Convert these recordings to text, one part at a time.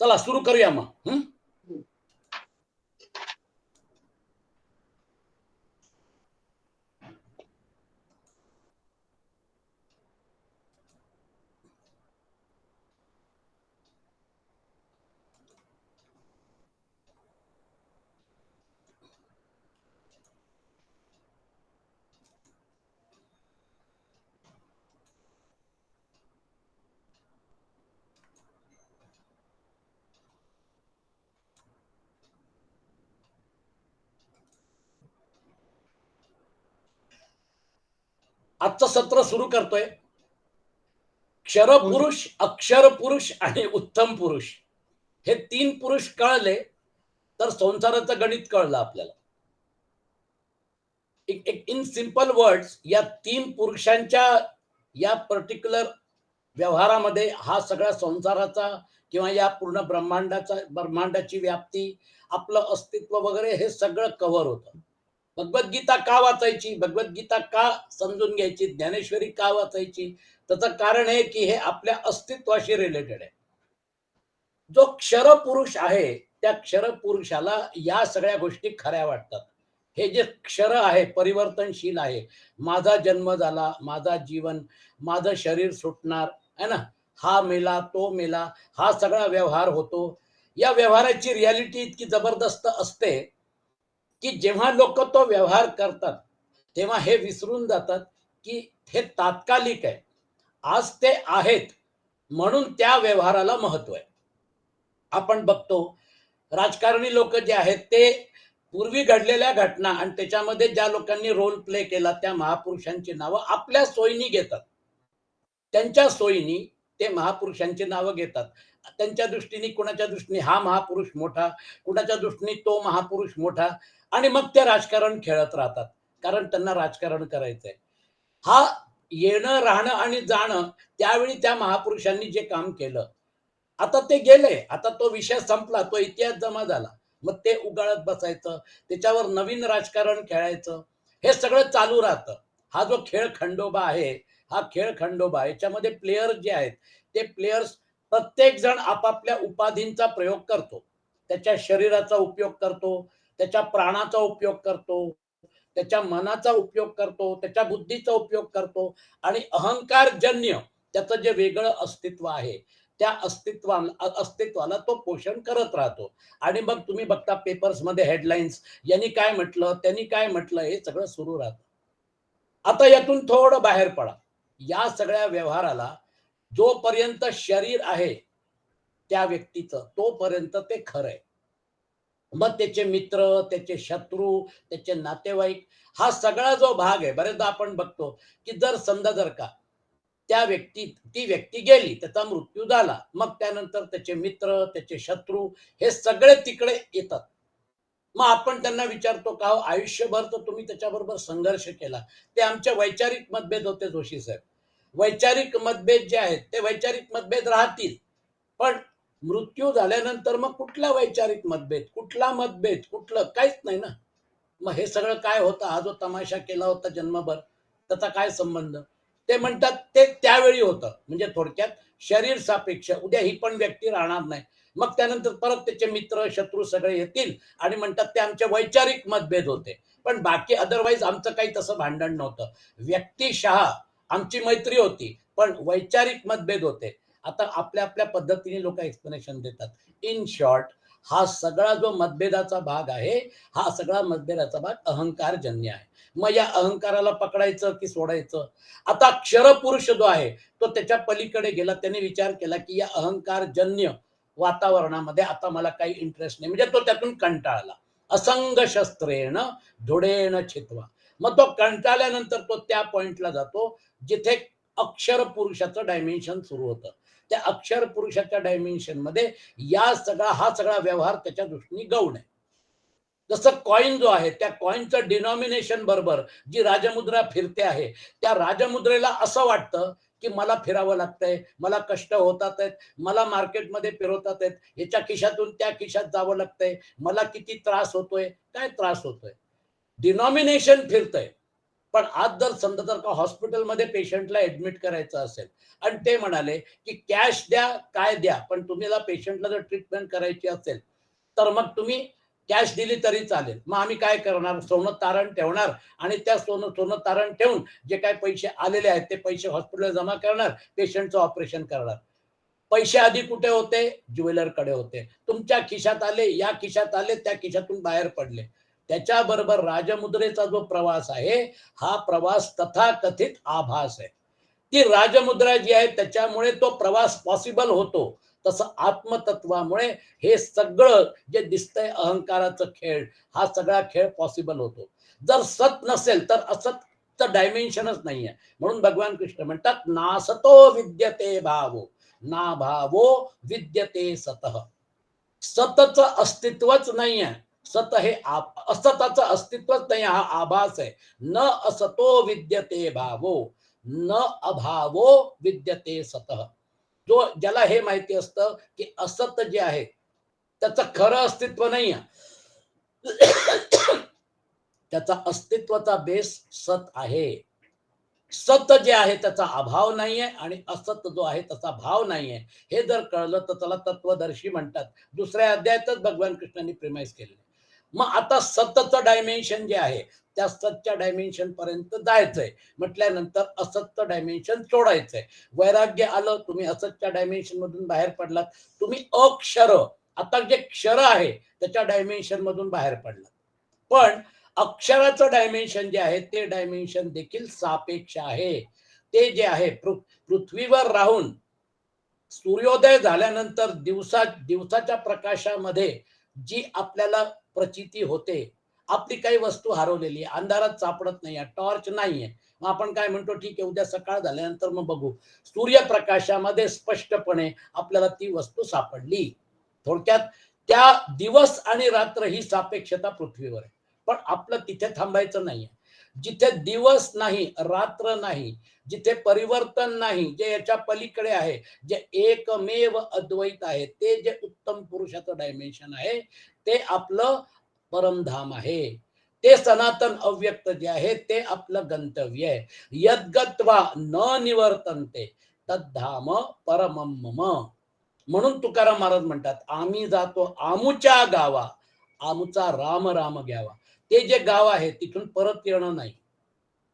चला सुरू करूया मग. आजचं सत्र सुरू करतोय. क्षरपुरुष, अक्षर पुरुष आणि उत्तम पुरुष हे 3 पुरुष कळले तर संसाराचं गणित कळलं आपल्याला. इन सिंपल वर्ड्स, या 3 पुरुषांच्या या पर्टिक्युलर व्यवहारामध्ये हा सगळ्या संसाराचा किंवा या पूर्ण ब्रह्मांडाची व्याप्ती, आपलं अस्तित्व वगैरे हे सगळं कव्हर होतं. भगवद्गीता का वाचायची, भगवद्गीता का समजून घ्यायची, ज्ञानेश्वरी का वाचायची? त्याचं कारण आहे की हे आपल्या अस्तित्वाशी रिलेटेड आहे. जो क्षरपुरुष आहे त्या क्षरपुरुषाला या सगळ्या गोष्टी खऱ्या वाटतात. हे जे क्षर आहे परिवर्तनशील आहे. माझा जन्म झाला, माझा जीवन, माझं शरीर सुटणार है ना, हा मेला, तो मेला, हा सगळा व्यवहार होतो. या व्यवहाराची रियालिटी इतकी जबरदस्त असते की जेव्हा लोक तो व्यवहार करतात तेव्हा हे विसरून जातात की हे तात्कालिक आहे. आज ते आहेत म्हणून त्या व्यवहाराला महत्व आहे. आपण बघतो राजकारणी लोक जे आहेत ते पूर्वी घडलेल्या घटना आणि त्याच्यामध्ये ज्या लोकांनी रोल प्ले केला त्या महापुरुषांची नावं आपल्या सोयीनी घेतात. त्यांच्या सोयीनी ते महापुरुषांची नावं घेतात. त्यांच्या दृष्टीने, कुणाच्या दृष्टीने हा महापुरुष मोठा, कुणाच्या दृष्टीने तो महापुरुष मोठा, आणि मग ते राजकारण खेळत राहतात कारण त्यांना राजकारण करायचंय. हा येणं, राहणं आणि जाणं त्यावेळी त्या महापुरुषांनी जे काम केलं आता ते गेले, आता तो विषय संपला, तो इतिहास जमा झाला. मग ते उगाळत बसायचं, त्याच्यावर नवीन राजकारण खेळायचं, हे सगळं चालू राहतं. हा जो खेळ खंडोबा आहे, हा खेळ खंडोबा, याच्यामध्ये प्लेयर जे आहेत ते प्लेयर्स प्रत्येक जण आपापल्या उपाधींचा प्रयोग करतो. त्याच्या शरीराचा उपयोग करतो, त्याच्या प्राणाचा उपयोग करतो, त्याच्या मनाचा उपयोग करतो, त्याच्या बुद्धीचा उपयोग करतो, आणि अहंकारजन्य त्याचं जे वेगळं अस्तित्व आहे त्या अस्तित्वाला तो पोषण करत राहतो. आणि मग तुम्ही बघता पेपर्समध्ये हेडलाईन्स, यांनी काय म्हटलं, त्यांनी काय म्हटलं, हे सगळं सुरू राहतं. आता यातून थोडं बाहेर पडा. या सगळ्या व्यवहाराला जोपर्यंत शरीर आहे त्या व्यक्तीचं तोपर्यंत ते खरं आहे. मग त्याचे मित्र, त्याचे शत्रू, त्याचे नातेवाईक, हा सगळा जो भाग आहे, बरेचदा आपण बघतो की जर समजा जर का ती व्यक्ती गेली, त्याचा मृत्यू झाला, मग त्यानंतर त्याचे मित्र, त्याचे शत्रू हे सगळे तिकडे येतात. मग आपण त्यांना विचारतो का हो, आयुष्यभर तर तुम्ही त्याच्याबरोबर संघर्ष केला, ते आमचे वैचारिक मतभेद होते जोशी साहेब. वैचारिक मतभेद जे आहेत ते वैचारिक मतभेद राहतील, पण मृत्यू झाल्यानंतर मग कुठला वैचारिक मतभेद, कुठला मतभेद, कुठलं काहीच नाही ना. मग हे सगळं काय होतं, हा जो तमाशा केला होता जन्मभर त्याचा काय संबंध? ते म्हणतात ते त्यावेळी होतं. म्हणजे थोडक्यात शरीर सापेक्ष, उद्या ही पण व्यक्ती राहणार नाही, मग त्यानंतर परत त्याचे मित्र शत्रू सगळे येतील आणि म्हणतात ते आमचे वैचारिक मतभेद होते, पण बाकी अदरवाईज आमचं काही तसं भांडण नव्हतं. व्यक्तिशः आमची मैत्री होती, पण वैचारिक मतभेद होते. आता आपल्या आपल्या पद्धतीने लोक एक्सप्लेनेशन देतात. इन शॉर्ट, हा सगळा जो मतभेदाचा भाग आहे, हा सगळा मतभेदाचा भाग अहंकारजन्य आहे. मग या अहंकाराला पकडायचं की सोडायचं? आता क्षरपुरुष जो आहे तो त्याच्या पलीकडे गेला, त्याने विचार केला की या अहंकारजन्य वातावरणामध्ये आता मला काही इंटरेस्ट नाही, म्हणजे तो त्यातून कंटाळला. असंग शस्त्रेण धुडेन छित्वा. मग तो कंटाळल्यानंतर तो त्या पॉइंटला जातो जिथे अक्षर पुरुषाचं डायमेन्शन सुरू होतं. त्या अक्षर पुरुषाच्या डायमेन्शन मध्ये हा सगळा व्यवहार त्याच्या दृष्टीने गौण आहे. जसं कॉइन जो आहे त्या कॉइनचं डिनॉमिनेशन बरोबर जी राजमुद्रा फिरते आहे, त्या राजमुद्रेला असं वाटतं की मला फिरावं लागतंय, मला कष्ट होतात आहेत, मला मार्केटमध्ये फिरवतात आहेत, याच्या खिशातून त्या खिशात जावं लागतंय, मला किती त्रास होतोय. काय त्रास होतोय? डिनॉमिनेशन फिरतंय. पण आज जर समजा जर का हॉस्पिटलमध्ये पेशंटला ऍडमिट करायचं असेल आणि ते म्हणाले की कॅश द्या काय द्या, पण तुम्हाला पेशंटला जर ट्रीटमेंट करायची असेल तर मग तुम्ही कॅश दिली तरी चालेल. मग आम्ही काय करणार? सोनं तारण ठेवणार आणि त्या सोनं सोनं तारण ठेवून जे काही पैसे आलेले आहेत ते पैसे हॉस्पिटलला जमा करणार, पेशंटचं ऑपरेशन करणार. पैसे आधी कुठे होते? ज्वेलरकडे होते. तुमच्या खिशात आले, या खिशात आले, त्या खिशातून बाहेर पडले. त्याच्याबरोबर राजमुद्रेचा जो प्रवास आहे, हा प्रवास तथाकथित आभास आहे. ती राजमुद्रा जी आहे त्याच्यामुळे तो प्रवास पॉसिबल होतो. तसं आत्मतत्वामुळे हे सगळं जे दिसतंय अहंकाराचं खेळ, हा सगळा खेळ पॉसिबल होतो. जर सत नसेल तर असतचं डायमेन्शनच नाहीये. म्हणून भगवान कृष्ण म्हणतात, नासतो विद्यते भावो, ना भावो विद्यते सतः. सतचं अस्तित्वच नाहीये. सत हे असताचं अस्तित्वच नाही, हा आभास आहे. न असतो विद्यते भावो, न अभावो विद्यते सतः. जो ज्याला हे माहिती असतं की असत जे आहे त्याचं खरं अस्तित्व नाही आहे. त्याचा अस्तित्वाचा बेस सत आहे. सत जे आहे त्याचा अभाव नाहीये आणि असत जो आहे त्याचा भाव नाहीये. हे जर कळलं तर त्याला तत्वदर्शी म्हणतात. दुसऱ्या अध्यायातच भगवान कृष्णांनी प्रिमाइज केलेलं. मग आता सतचं डायमेन्शन जे आहे त्या सतच्या डायमेन्शन पर्यंत जायचंय म्हटल्यानंतर असतचं डायमेन्शन सोडायचंय. वैराग्य आलं, तुम्ही असतच्या डायमेन्शन मधून बाहेर पडलात. तुम्ही अक्षर, आता जे क्षर आहे त्याच्या डायमेन्शन मधून बाहेर पडलात. पण अक्षराचं डायमेन्शन जे आहे ते डायमेन्शन देखील सापेक्ष आहे. ते जे आहे पृथ्वीवर राहून सूर्योदय झाल्यानंतर दिवसाच्या प्रकाशामध्ये जी आपल्याला प्रचिती होते, आपली काही वस्तू हरवलेली आहे, अंधारात सापडत नाही, टॉर्च नाहीये. मग आपण काय म्हणतो, ठीक आहे उद्या सकाळ झाल्यानंतर मग बघू. सूर्यप्रकाशामध्ये स्पष्टपणे आपल्याला ती वस्तू सापडली. थोडक्यात त्या दिवस आणि रात्र ही सापेक्षता पृथ्वीवर आहे. पण आपलं तिथे थांबायचं नाहीये. जिथे दिवस नाही, रात्र नाही, जिथे परिवर्तन नाही, जे याच्या पलीकडे आहे, जे एकमेव अद्वैत आहे, ते जे उत्तम पुरुषाचं डायमेन्शन आहे, ते आपलं परमधाम आहे. ते सनातन अव्यक्त जे आहे ते आपलं गंतव्य आहे. यद्गत्वा न निवर्तन्ते तद्धाम परमम मम. म्हणून तुकाराम महाराज म्हणतात, आम्ही जातो आमुच्या गावा, आमुचा राम राम घ्यावा. ते जे गाव आहे तिथून परत येणं नाही.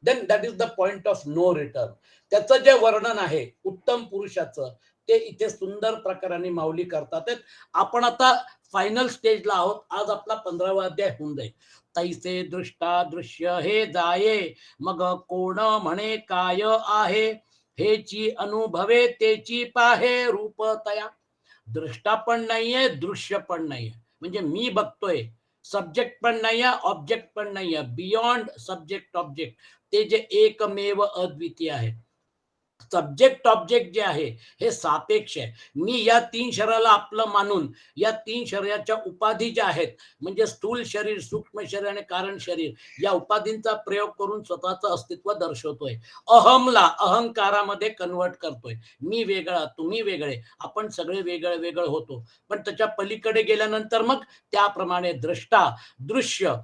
Then that is the point of no return. त्याचं जे वर्णन आहे उत्तम पुरुषाचं, ते इथे सुंदर प्रकाराने माऊली करतात. आपण आता फायनल स्टेजला आहोत. आज आपला 15वा अध्याय होऊन जाईल. तैसे दृष्टा दृश्य हे जाये, मग कोण म्हणे काय आहे, हेची अनुभवे तेची पाहे रूप तया. दृष्टा पण नाहीये, दृश्य पण नाहीये, म्हणजे मी बघतोय. सब्जेक्ट पण नाहीये, ऑब्जेक्ट पण नाहीये. बियॉन्ड सब्जेक्ट ऑब्जेक्ट, ते जे एकमेव अद्वितीय आहे. सब्जेक्ट ऑब्जेक्ट जे आहे हे सापेक्ष आहे. मी या तीन शरीराला आपलं मानून या तीन शरीराच्या उपाधी ज्या आहेत, म्हणजे स्थूल शरीर, सूक्ष्म शरीर आणि कारण शरीर, या उपाधींचा प्रयोग करून स्वतःचं अस्तित्व दर्शवतोय. अहमला अहंकारामध्ये कन्वर्ट करतोय. मी वेगळा, तुम्ही वेगळे, आपण सगळे वेगळे वेगळे होतो. पण त्याच्या पलीकडे गेल्यानंतर मग त्याप्रमाणे द्रष्टा दृश्य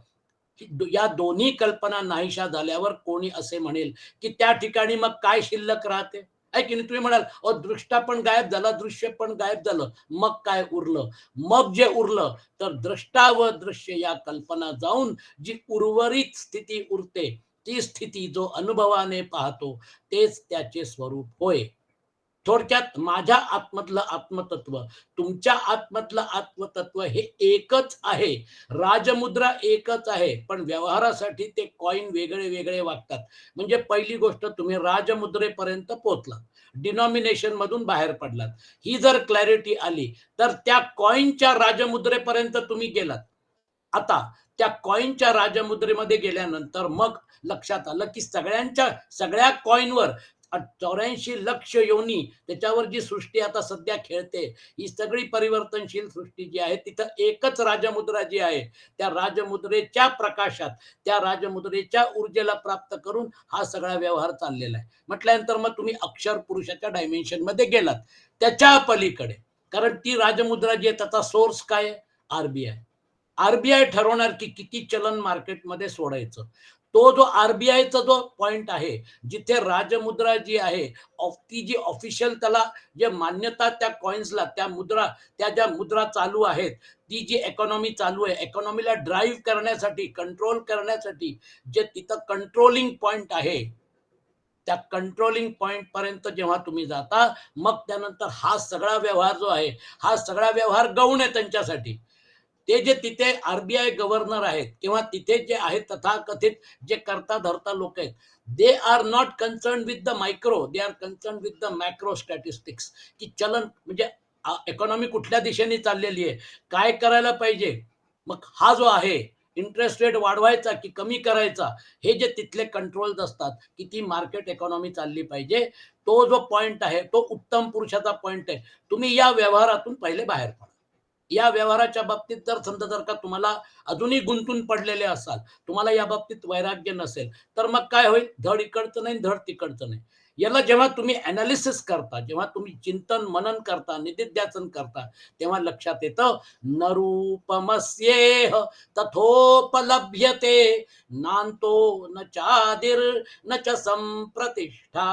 या दोन्ही कल्पना नाहीशा झाल्यावर कोणी असे म्हणेल की त्या ठिकाणी मग काय शिल्लक राहते, आहे की नाही? तुम्ही म्हणाल अ दृष्टा पण गायब झाला, दृश्य पण गायब झालं, मग काय उरलं? मग जे उरलं तर द्रष्टा व दृश्य या कल्पना जाऊन जी उर्वरित स्थिती उरते, ती स्थिती जो अनुभवाने पाहतो तेच त्याचे स्वरूप होय. थोडक्यात माझ्या आतमधलं आत्मतत्व, तुमच्या आतमधलं आत्मतत्व हे एकच आहे. राजमुद्रा एकच आहे, पण व्यवहारासाठी ते कॉइन वेगळे वेगळे वागतात. म्हणजे पहिली गोष्ट, तुम्ही राजमुद्रेपर्यंत पोहोचलात, डिनॉमिनेशन मधून बाहेर पडलात. ही जर क्लॅरिटी आली तर त्या कॉइनच्या राजमुद्रेपर्यंत तुम्ही गेलात. आता त्या कॉइनच्या राजमुद्रेमध्ये गेल्यानंतर मग लक्षात आलं की सगळ्या कॉइनवर 84 लक्ष योनी, त्याच्यावर जी सृष्टी आता सध्या खेळते, ही सगळी परिवर्तनशील सृष्टी जी आहे, तिथं एकच राजमुद्रा जी आहे, त्या राजमुद्रेच्या प्रकाशात, त्या राजमुद्रेच्या ऊर्जेला प्राप्त करून हा सगळा व्यवहार चाललेला आहे. म्हटल्यानंतर मग तुम्ही अक्षर पुरुषाच्या डायमेन्शन मध्ये गेलात, त्याच्या पलीकडे. कारण ती राजमुद्रा जी आहे त्याचा सोर्स काय आहे? आरबीआय. आरबीआय ठरवणार की किती चलन मार्केटमध्ये सोडायचं. तो जो आरबीआयचा जो पॉइंट आहे, जिथे राजमुद्रा जी आहे, ती जी ऑफिशियल त्याला जे मान्यता त्या कॉइन्सला, त्या मुद्रा, त्या ज्या मुद्रा चालू आहेत, ती जी इकॉनॉमी चालू आहे, इकॉनॉमीला ड्राईव्ह करण्यासाठी, कंट्रोल करण्यासाठी जे तिथं कंट्रोलिंग पॉइंट आहे, त्या कंट्रोलिंग पॉइंट पर्यंत जेव्हा तुम्ही जाता, मग त्यानंतर हा सगळा व्यवहार जो आहे, हा सगळा व्यवहार गौण आहे त्यांच्यासाठी. ते जे तिथे आरबीआय गव्हर्नर आहेत किंवा तिथे जे आहेत तथाकथित जे करता धरता लोक आहेत, they are not concern with the micro, they are concern with the macro statistics, की चलन म्हणजे इकॉनॉमी कुठल्या दिशेने चाललेली आहे, काय करायला पाहिजे. मग हा जो आहे, इंटरेस्ट रेट वाढवायचा की कमी करायचा, हे जे तिथले कंट्रोल्स असतात, की ती मार्केट इकॉनॉमी चालली पाहिजे, तो जो पॉइंट आहे तो उत्तम पुरुषाचा पॉइंट आहे. तुम्ही या व्यवहारातून पहिले बाहेर पडा. या व्यवहाराच्या बाबतीत जर समजा जर का तुम्हाला अजूनही गुंतून पडलेले असाल, तुम्हाला या बाबतीत वैराग्य नसेल, तर मग काय होईल, धड इकडचं नाही धड तिकडचं नाही. याला जेव्हा तुम्ही अनालिसिस करता, जेव्हा तुम्ही चिंतन मनन करता, निदिध्यासन करता, तेव्हा लक्षात येतं, न रूपमस्येह तथोपलभ्यते, नांतो न चादिर न च संप्रतिष्ठा,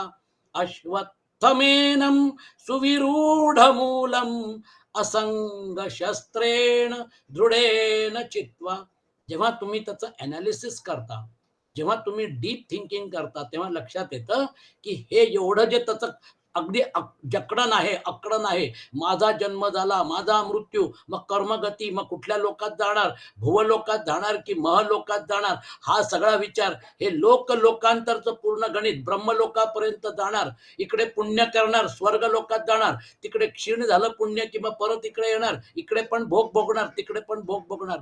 अश्वत्थमेनं सुविरूढ मूलम असंग शस्त्रेण दृढेन चित्वा. जेव्हा तुम्ही त्याचं अनालिसिस करता, जेव्हा तुम्ही डीप थिंकिंग करता, तेव्हा लक्षात येतं की हे एवढं जे त्याचं अगदी जकडण आहे, अकडण आहे, माझा जन्म झाला, माझा मृत्यू, मग कर्मगती, मग कुठल्या लोकात जाणार, भुवलोकात जाणार की महलोकात जाणार, हा सगळा विचार, हे लोकांतरचं पूर्ण गणित, ब्रह्मलोकापर्यंत जाणार, इकडे पुण्य करणार, स्वर्ग लोकात जाणार, तिकडे क्षीण झालं पुण्य किंवा परत इकडे येणार, इकडे पण भोग भोगणार, तिकडे पण भोग भोगणार.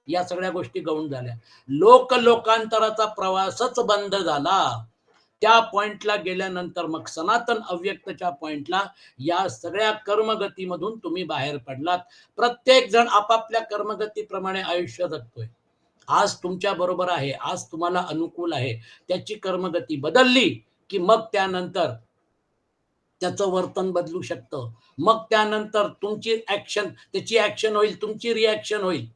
या सगळ्या गोष्टी गौण झाल्या. लोकांतराचा प्रवासच बंद झाला. त्या पॉइंटला गेल्यानंतर मग सनातन अव्यक्तच्या पॉइंटला या सगळ्या कर्मगतीमधून तुम्ही बाहेर पडलात. प्रत्येक जण आपापल्या कर्मगतीप्रमाणे आयुष्य जगतोय. आज तुमच्या बरोबर आहे, आज तुम्हाला अनुकूल आहे, त्याची कर्मगती बदलली की मग त्यानंतर त्याचं वर्तन बदलू शकतं. मग त्यानंतर तुमची ऍक्शन, त्याची ऍक्शन होईल, तुमची रिॲक्शन होईल.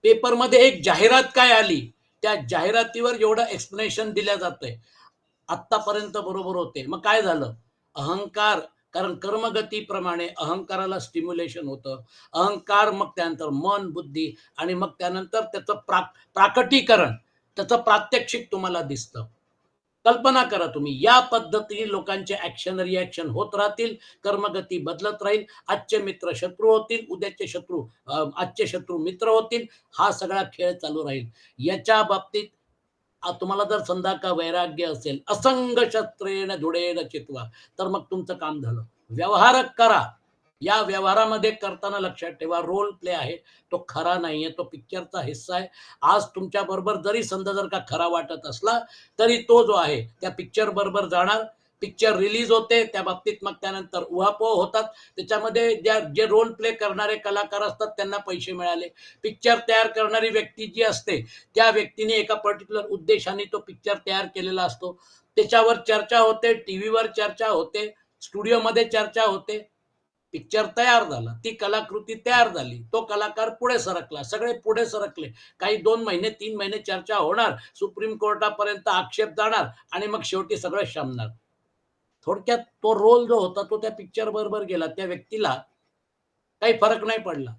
पेपरमध्ये एक जाहिरात काय आली, त्या जाहिरातीवर एवढं एक्सप्लेनेशन दिल्या जातंय. आत्तापर्यंत बरोबर होते. मग काय झालं? अहंकार, कारण कर्मगतीप्रमाणे अहंकाराला स्टिम्युलेशन होतं. अहंकार, मग त्यानंतर मन, बुद्धी, आणि मग त्यानंतर त्याचं प्राकटीकरण, त्याचं प्रात्यक्षिक तुम्हाला दिसतं. कल्पना करा तुम्ही, या पद्धतीने लोकांचे ऍक्शन रिॲक्शन होत राहतील, कर्मगती बदलत राहील. आजचे मित्र शत्रू होतील, उद्याचे शत्रू आजचे शत्रू मित्र होतील. हा सगळा खेळ चालू राहील. याच्या बाबतीत तुम्हाला जर समजा का वैराग्य असेल, असंग शस्त्रेण धुडेन चित्वा, तर मग तुमचं काम झालं. व्यवहार करा. या व्यवहारामध्ये करताना लक्षात ठेवा, रोल प्ले आहे, तो खरा नाहीये, तो पिक्चरचा हिस्सा आहे. आज तुमच्या बरोबर जरी समजा जर का खरा वाटत असला, तरी तो जो आहे त्या पिक्चर बरोबर जाणार. पिक्चर रिलीज होते, त्या बाबतीत मग त्यानंतर उहापोह होतात. त्याच्यामध्ये जे रोल प्ले करणारे कलाकार असतात त्यांना पैसे मिळाले. पिक्चर तयार करणारी व्यक्ती जी असते, त्या व्यक्तीने एका पर्टिक्युलर उद्देशाने तो पिक्चर तयार केलेला असतो. त्याच्यावर चर्चा होते, टीव्हीवर चर्चा होते, स्टुडिओमध्ये चर्चा होते. पिक्चर तयार झाला, ती कलाकृती तयार झाली, तो कलाकार पुढे सरकला, सगळे पुढे सरकले. काही 2 महिने 3 महिने चर्चा होणार, सुप्रीम कोर्टापर्यंत आक्षेप जाणार, आणि मग शेवटी सगळं शमणार. थोडक्यात तो रोल जो होता तो त्या पिक्चर बरोबर गेला. त्या व्यक्तीला काही फरक नाही पडला.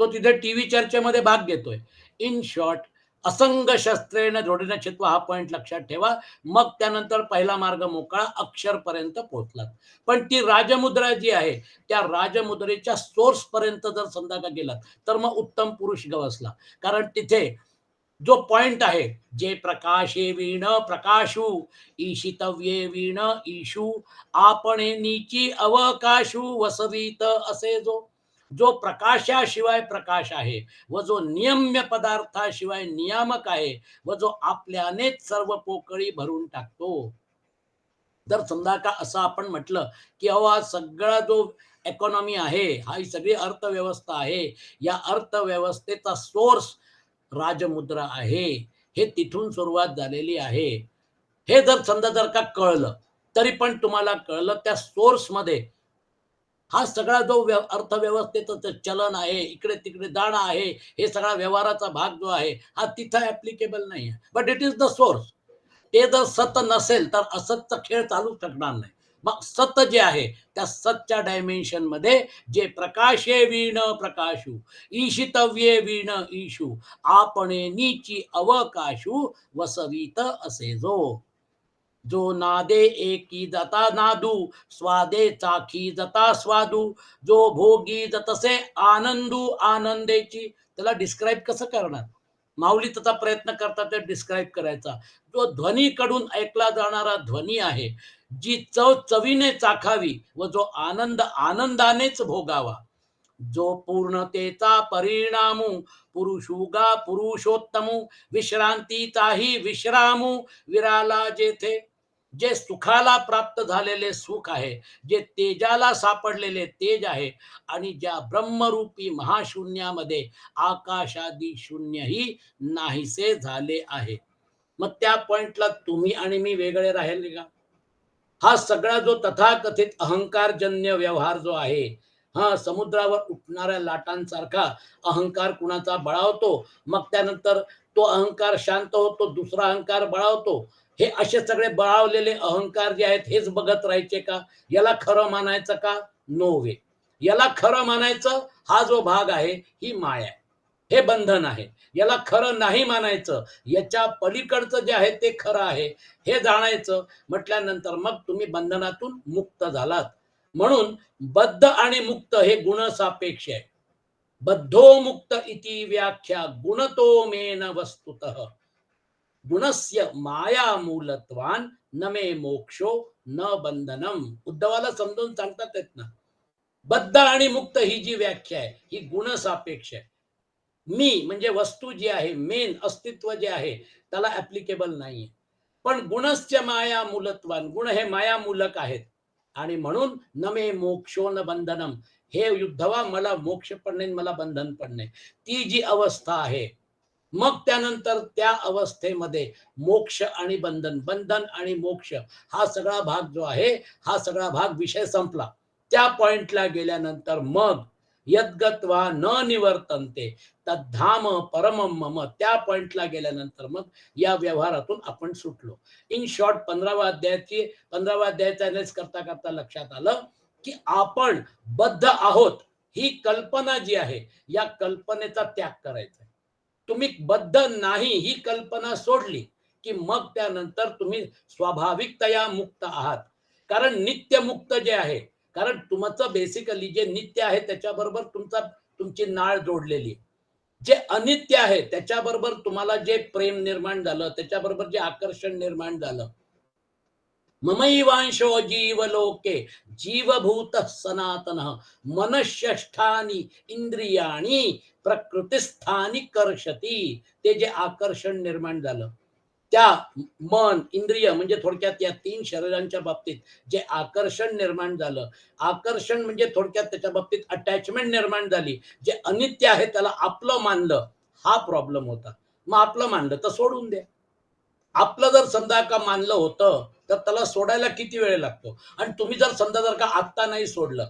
तो तिथे टीव्ही चर्चेमध्ये भाग घेतोय. इन शॉर्ट, असंग शस्त्रेण दृढेन छित्त्वा, हा पॉइंट लक्षात ठेवा. मग त्यानंतर पहिला मार्ग मोकळा, अक्षरपर्यंत पोहोचलात. पण ती राजमुद्रा जी आहे, त्या राजमुद्रेच्या सोर्स पर्यंत जर समजा का गेलात, तर मग उत्तम पुरुष गवसला. कारण तिथे जो पॉइंट आहे, जे प्रकाशे वीण प्रकाशू, ईशितव्ये वीण ईशू, आपणे नीची अवकाशू वसवीत, असे जो जो प्रकाशाशिवाय प्रकाश आहे, व जो नियम्य पदार्थाशिवाय नियामक आहे, व जो आपल्यानेच सर्व पोकळी भरून टाकतो. जर समजा का असं आपण म्हटलं की अहो हा सगळा जो इकॉनॉमी आहे, हा ही सगळी अर्थव्यवस्था आहे, या अर्थव्यवस्थेचा सोर्स राजमुद्रा आहे, हे तिथून सुरुवात झालेली आहे. हे जर समजा जर का कळलं, तरी पण तुम्हाला कळलं त्या सोर्समध्ये हा सगळा जो अर्थव्यवस्थेचं ते चलन आहे, इकडे-तिकडे जाणं आहे, हे सगळा व्यवहाराचा भाग जो आहे, हा तिथं ॲप्लिकेबल नाही आहे. But it is the source. ते जर सत नसेल, तर असतचा खेळ चालूच शकणार नाही. मग सत जे आहे, त्या सतच्या डायमेन्शनमध्ये जे प्रकाशे वीण प्रकाशू, ईशितव्ये वीण ईशू, आपणे नीची अवकाशू, वसवीत असे जो. जो नादे एकी जाता नादू, स्वादे चाखी जाता स्वादू, जो भोगी जतसे आनंदू आनंदेची. त्याला डिस्क्राईब कसं करणार? माऊली त्याचा प्रयत्न करतात ते डिस्क्राईब करायचा. जो ध्वनीकडून ऐकला जाणारा ध्वनी आहे, जी चव चवीने चाखावी व जो आनंद आनंदानेच भोगावा, जो पूर्णतेचा परिणामू, पुरुषुगा पुरुषोत्तमू, विश्रांतीचाही विश्रामू, विराला जेथे. जे सुखाला प्राप्त झालेले सुख आहे, जे तेजाला सापडलेले तेज आहे, आणि ज्या ब्रह्मरूपी महाशून्यामध्ये आकाशादी शून्यही नाहीसे झाले आहे. मग त्या पॉइंटला तुम्ही आणि मी वेगळे राहिले का? हा सगळा जो तथाकथित अहंकारजन्य व्यवहार जो आहे, हा समुद्रावर उठणाऱ्या लाटांसारखा अहंकार कुणाचा बळावतो, मग त्यानंतर तो अहंकार शांत होतो, दुसरा अहंकार बळावतो. हे असे सगळे बळावलेले अहंकार जे आहेत, हेच बघत राहायचे का? याला खरं मानायचं का? नो वे. याला खरं मानायचं, हा जो भाग आहे, ही माया आहे, हे बंधन आहे. याला खरं नाही मानायचं, याच्या पलीकडचं जे आहे ते खरं आहे, हे जाणायचं म्हटल्यानंतर मग तुम्ही बंधनातून मुक्त झालात. म्हणून बद्ध आणि मुक्त हे गुणसापेक्ष आहे. बद्धो मुक्त इति व्याख्या गुणतो मेन वस्तुतः, गुणस्य माया मूलत्वान न मे मोक्षो न बंधनम. उद्धवाला समजून सांगतात आहेत ना. बद्ध आणि मुक्त ही जी व्याख्या आहे, ही गुणसापेक्ष आहे. मी म्हणजे वस्तू जी आहे, मेन अस्तित्व जे आहे, त्याला ऍप्लिकेबल नाहीये. पण गुणस्य माया मूलत्वान, गुण हे माया मूलक आहेत. आणि म्हणून न मे मोक्षो न बंधनम, हे युद्धवा मला मोक्ष पण नाही, मला बंधन पण नाही. ती जी अवस्था आहे, मग त्यानंतर त्या अवस्थेमध्ये मोक्ष आणि बंधन, बंधन आणि मोक्ष, हा सगळा भाग जो आहे, हा सगळा भाग विषय संपला. त्या पॉइंटला गेल्यानंतर मग यद्गत्वा न निवर्तन्ते तद्धाम परमम मम, त्या पॉइंटला गेल्यानंतर मग या व्यवहारातून आपण सुटलो. इन शॉर्ट 15व्या अध्यायाचा अनालिसिस करता करता लक्षात आलं की आपण बद्ध आहोत, ही कल्पना जी आहे, या कल्पनेचा त्याग करायचा. तुम्ही बद्ध नाही ही कल्पना सोडली की मग त्यानंतर तुम्ही स्वाभाविकतया मुक्त आहात. कारण नित्य मुक्त जे आहे, कारण तुमचं बेसिकली जे नित्य आहे त्याच्याबरोबर तुमची नाळ जोडलेली आहे. जे अनित्य आहे त्याच्याबरोबर तुम्हाला जे प्रेम निर्माण झालं, त्याच्याबरोबर जे आकर्षण निर्माण झालं, ममैवांशो जीवलोके जीवभूत सनातन मनष्यष्ठानी इंद्रियाणी प्रकृतिस्थानी कर्षती. ते जे आकर्षण निर्माण झालं, त्या मन इंद्रिय म्हणजे थोडक्यात या तीन शरीरांच्या बाबतीत जे आकर्षण निर्माण झालं, आकर्षण म्हणजे थोडक्यात त्याच्या बाबतीत अटॅचमेंट निर्माण झाली, जे अनित्य आहे त्याला आपलं मानलं, हा प्रॉब्लेम होता. मग आपलं मानलं तर सोडून द्या. आपलं जर समजा का मानलं होतं, तर त्याला सोडायला किती वेळ लागतो? आणि तुम्ही जर समजा जर का आत्ता नाही सोडलं,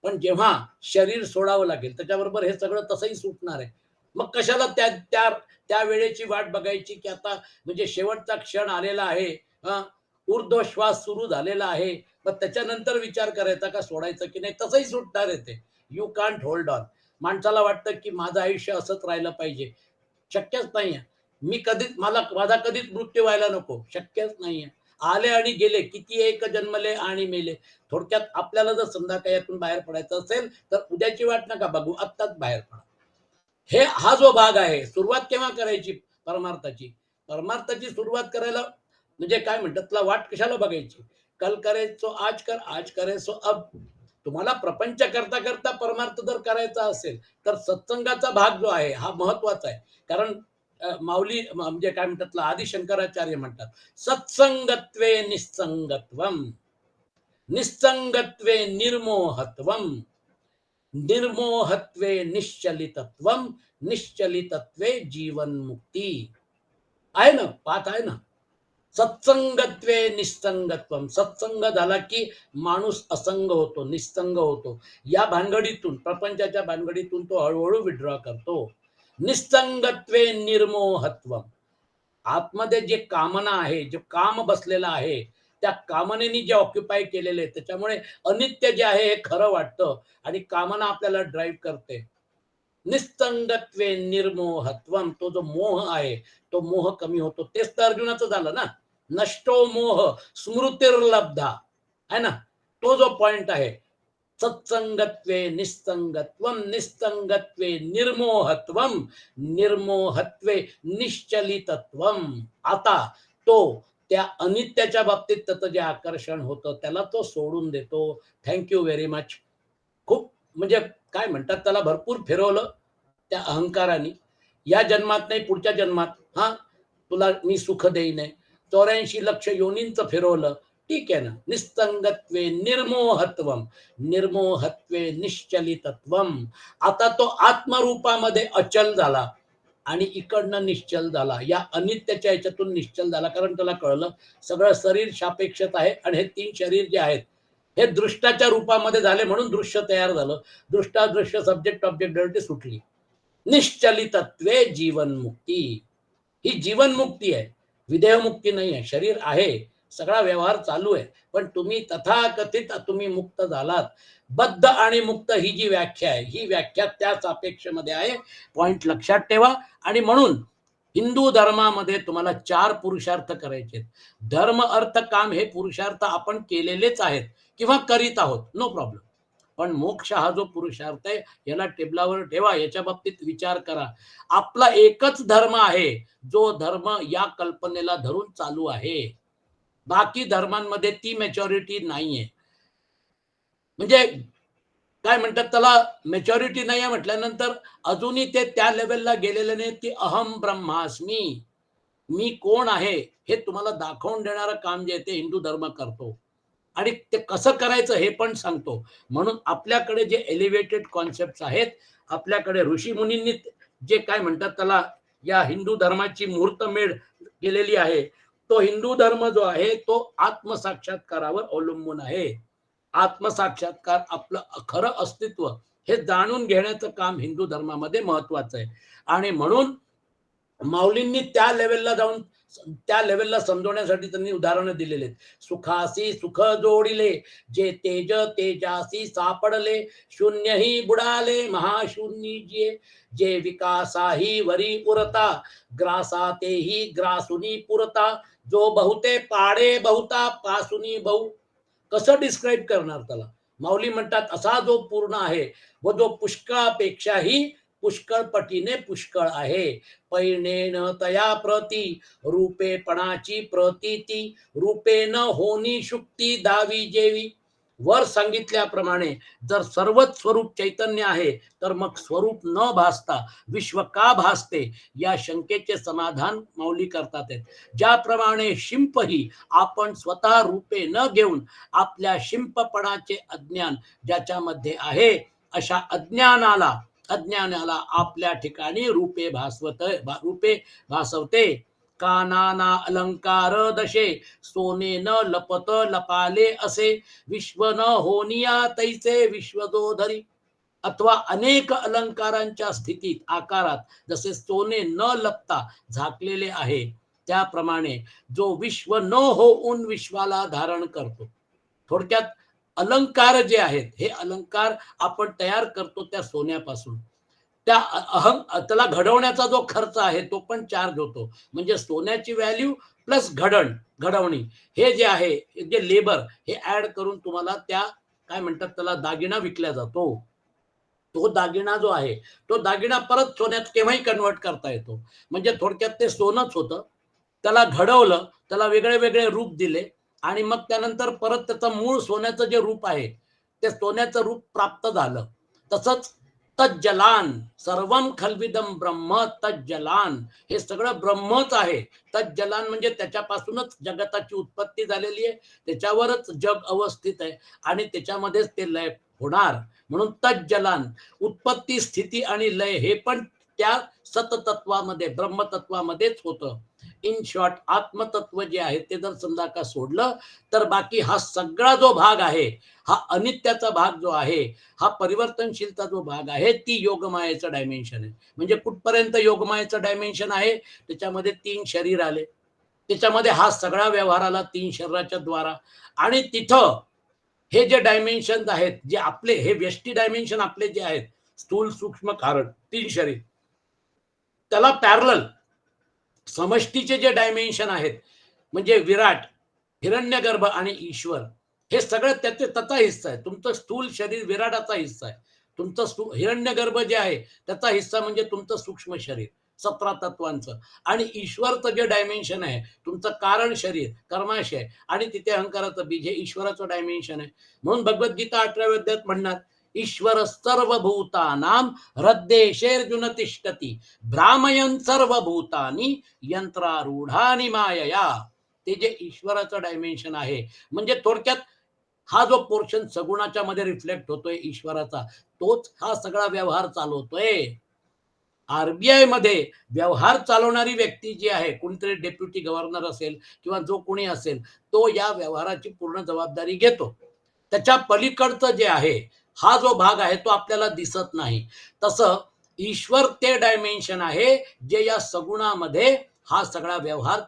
पण जेव्हा शरीर सोडावं लागेल त्याच्याबरोबर हे सगळं तसंही सुटणार आहे. मग कशाला त्या त्या त्या वेळेची वाट बघायची की आता म्हणजे शेवटचा क्षण आलेला आहे, हा ऊर्ध्वश्वास सुरू झालेला आहे, मग त्याच्यानंतर विचार करायचा का सोडायचं की नाही, तसंही सुटणार आहे ते. You can't hold on. माणसाला वाटतं की माझं आयुष्य असंच राहिलं पाहिजे, शक्यच नाही. माझा कधीच मृत्यू व्हायला नको, शक्यच नाहीये. आले आणि गेले, किती एक जन्मले आणि मेले. थोडक्यात आपल्याला जर समजा काही यातून बाहेर पडायचं असेल तर उद्याची वाट नका बघू, आत्ताच बाहेर पडा. हा जो भाग आहे, सुरुवात केव्हा करायची परमार्थाची? परमार्थाची सुरुवात करायला म्हणजे काय म्हणतात, त्याला वाट कशाला बघायची? कल करे सो आज कर, आज करे सो अब. तुम्हाला प्रपंच करता करता परमार्थ जर करायचा असेल तर सत्संगाचा भाग जो आहे हा महत्वाचा आहे. कारण माऊली म्हणजे काय म्हणतात, आदि शंकराचार्य म्हणतात, सत्संगत्वे निस्संगत्वम, निस्संगत्वे निर्मोहत्वम, निर्मोहत्वे निश्चलितत्वम, निश्चलितत्वे जीवन मुक्ती. आहे ना, पाठ आहे ना. सत्संगत्वे निस्संगत्वम. सत्संग झाला की माणूस असंग होतो, निस्संग होतो. या भानगडीतून, प्रपंचाच्या भानगडीतून तो हळूहळू विड्रॉ करतो. निस्संगत्वे निर्मोहत्वम. आतमध्ये जे कामना आहे, जे काम बसलेलं आहे, त्या कामनेनी जे ऑक्युपाय केलेले आहे, त्याच्यामुळे अनित्य जे आहे हे खरं वाटतं आणि कामना आपल्याला ड्राईव्ह करते. निस्संगत्वे निर्मोहत्वम. तो जो मोह आहे, तो मोह कमी होतो. तेच तर अर्जुनाचं झालं ना. नष्टो मोह स्मृतिर्लब्धा, है ना. तो जो पॉइंट आहे, सत्संगत्वे निस्संगत्वम, निस्संगत्वे निर्मोहत्वम, निर्मोहत्वे निश्चलितत्वम. आता तो त्या अनित्याच्या बाबतीत त्याचं जे आकर्षण होतं त्याला तो सोडून देतो. Thank you very much. खूप म्हणजे काय म्हणतात त्याला, भरपूर फिरवलं त्या अहंकाराने. या जन्मात नाही, पुढच्या जन्मात हा तुला मी सुख देईन. 84 लक्ष योनींचं फिरवलं. ठीक आहे ना. निस्संगत्वे निर्मोहत्वम, निर्मोहत्वे निश्चलितत्वम. आता तो आत्मरूपामध्ये अचल झाला आणि इकडनं निश्चल झाला. या अनित्याच्या याच्यातून निश्चल झाला, कारण त्याला कळलं सगळं शरीर सापेक्षत आहे आणि हे 3 शरीर जे आहेत हे दृष्टाच्या रूपामध्ये झाले, म्हणून दृश्य तयार झालं. दृष्टादृश्य सब्जेक्ट ऑब्जेक्ट सुटली. निश्चलितत्वे जीवनमुक्ती. ही जीवनमुक्ती आहे, विदेहमुक्ती नाही आहे. शरीर आहे, सगळा व्यवहार चालू आहे, पण तुम्ही तथाकथित तुम्ही मुक्त झालात. बद्ध आणि मुक्त ही जी व्याख्या आहे, ही व्याख्या त्याच अपेक्षेमध्ये आहे. पॉइंट लक्षात ठेवा. आणि म्हणून हिंदू धर्मामध्ये तुम्हाला 4 पुरुषार्थ करायचे आहेत. धर्म अर्थ काम हे पुरुषार्थ आपण केलेलेच आहेत किंवा करीत आहोत, नो प्रॉब्लेम. पण मोक्ष हा जो पुरुषार्थ आहे, याला टेबलावर ठेवा, याच्या बाबतीत विचार करा. आपला एकच धर्म आहे, जो धर्म या कल्पनेला धरून चालू आहे. बाकी धर्मांमध्ये ती मॅच्युरिटी नाहीये. म्हणजे काय म्हणतात त्याला, मॅच्युरिटी नाही आहे म्हटल्यानंतर अजूनही ते त्या लेवलला गेलेले नाही की अहम ब्रह्मास्मी, मी कोण आहे हे तुम्हाला दाखवून देणारं काम जे आहे ते हिंदू धर्म करतो. आणि ते कसं करायचं हे पण सांगतो. म्हणून आपल्याकडे जे एलिव्हेटेड कॉन्सेप्ट आहेत, आपल्याकडे ऋषीमुनींनी जे काय म्हणतात त्याला, या हिंदू धर्माची मुहूर्तमेढ केलेली आहे. तो हिंदू धर्म जो आहे तो आत्मसाक्षात्कारावर अवलंबून आहे. आत्मसाक्षात्कार, आपलं खरं अस्तित्व हे जाणून घेण्याचं काम हिंदू धर्मामध्ये महत्वाचं आहे. आणि म्हणून माऊलींनी त्या लेवलला जाऊन त्या लेवलला समजवण्यासाठी त्यांनी उदाहरणं दिलेले आहेत. सुखासी सुख जोडिले, जे तेज तेजासी सापडले, शून्यही बुडाले महाशून्य जे, जे विकासाही वरी पुरता, ग्रासातेही ग्रासुनी पुरता, जो बहुते पाडे बहुता पासुनी बहु. कसं डिस्क्राईब करणार त्याला. माऊली म्हणतात असा जो पूर्ण आहे व जो पुष्कळापेक्षाही पुष्कळ पटीने पुष्कळ आहे. पैनेन तया प्रती रूपेपणाची प्रतीती, रूपे न होनी शुक्ती दावी जेवी. वर सांगितल्याप्रमाणे जर सर्वच स्वरूप चैतन्य आहे, तर मग स्वरूप न भासता विश्व का भासते, या शंकेचे समाधान माऊली करतात आहेत. ज्याप्रमाणे शिंप ही आपण स्वतः रूपे न घेऊन आपल्या शिंपपणाचे अज्ञान ज्याच्यामध्ये आहे, अशा अज्ञानाला आपल्या ठिकाणी रूपे भासवते. कानाना अलंकार दशे, सोने न लपत लपाले असे, विश्व न होनिया तैसे विश्वदोधरी. अथवा अनेक अलंकारांच्या स्थितीत आकारात जसे सोने न लपता झाकलेले आहे, त्याप्रमाणे जो विश्व न होऊन विश्वाला धारण करतो. थोडक्यात अलंकार जे आहेत, हे अलंकार आपण तयार करतो त्या सोन्यापासून. त्या त्याला घडवण्याचा जो खर्च आहे तो पण चार्ज होतो. म्हणजे सोन्याची व्हॅल्यू प्लस घडवणी, हे जे आहे, जे लेबर, हे ऍड करून तुम्हाला त्या काय म्हणतात त्याला दागिना विकला जातो. तो दागिना जो आहे, तो दागिना परत सोन्यात केव्हाही कन्वर्ट करता येतो. म्हणजे थोडक्यात ते सोनंच होतं, त्याला घडवलं, त्याला वेगळे वेगळे रूप दिले आणि मग त्यानंतर परत त्याचं मूळ सोन्याचं जे रूप आहे, ते सोन्याचं रूप प्राप्त झालं. तसंच तज्जलान सर्वम खलविदम ब्रह्म तज्जलान, हे सगळं ब्रह्मच आहे. तज्जलान म्हणजे त्याच्यापासूनच जगताची उत्पत्ती झालेली आहे, त्याच्यावरच जग अवस्थित आहे आणि त्याच्यामध्येच ते लय होणार. म्हणून तज्जलान, उत्पत्ती स्थिती आणि लय हे पण त्या सततत्वामध्ये ब्रह्मतत्वामध्येच होतं. इन शॉर्ट आत्मतत्व जे आहे ते जर समजा का सोडलं, तर बाकी हा सगळा जो भाग आहे, हा अनित्याचा भाग जो आहे, हा परिवर्तनशीलता जो भाग आहे, ती योगमायेचं डायमेन्शन आहे. म्हणजे कुठपर्यंत योगमायेचं डायमेन्शन आहे? त्याच्यामध्ये 3 शरीर आले. त्याच्यामध्ये हा सगळा व्यवहार आला 3 शरीराच्या द्वारा आणि तिथं हे जे डायमेन्शन्स आहेत, जे आपले हे व्यष्टी डायमेन्शन आपले जे आहेत, स्थूल, सूक्ष्म, कारण 3 शरीर. त्याला पॅरलल समष्टीचे जे डायमेन्शन आहेत, म्हणजे विराट, हिरण्यगर्भ आणि ईश्वर, हे सगळं त्याचा हिस्सा आहे. तुमचं स्थूल शरीर विराटाचा हिस्सा आहे. तुमचं हिरण्यगर्भ जे आहे त्याचा हिस्सा म्हणजे तुमचं सूक्ष्म शरीर 17 तत्वांचं आणि ईश्वरचं जे डायमेन्शन आहे, तुमचं कारण शरीर कर्माशय आणि तिथे अहंकाराचं बीज हे ईश्वराचं डायमेन्शन आहे. म्हणून भगवद्गीता 18व्या अध्यायात म्हणणार, ईश्वर सर्वभूतानां हृद्देशेर्जुन तिष्ठती भ्रामयन सर्वभूतानी यंत्रारूढानी मायया. ते जे ईश्वराचं डायमेन्शन आहे, म्हणजे थोडक्यात हा जो पोर्शन सगुणाच्या मध्ये रिफ्लेक्ट होतोय ईश्वराचा, तोच हा सगळा व्यवहार चालवतोय. आरबीआय मध्ये व्यवहार चालवणारी व्यक्ती जी आहे, कोणीतरी डेप्युटी गव्हर्नर असेल किंवा जो कोणी असेल, तो या व्यवहाराची पूर्ण जबाबदारी घेतो. त्याच्या पलीकडचं जे आहे, हा जो भाग आहे तो आपल्याला दिसत नाही. तसं ईश्वर ते डायमेन्शन आहे जे या सगुणामध्ये हा सगळा व्यवहार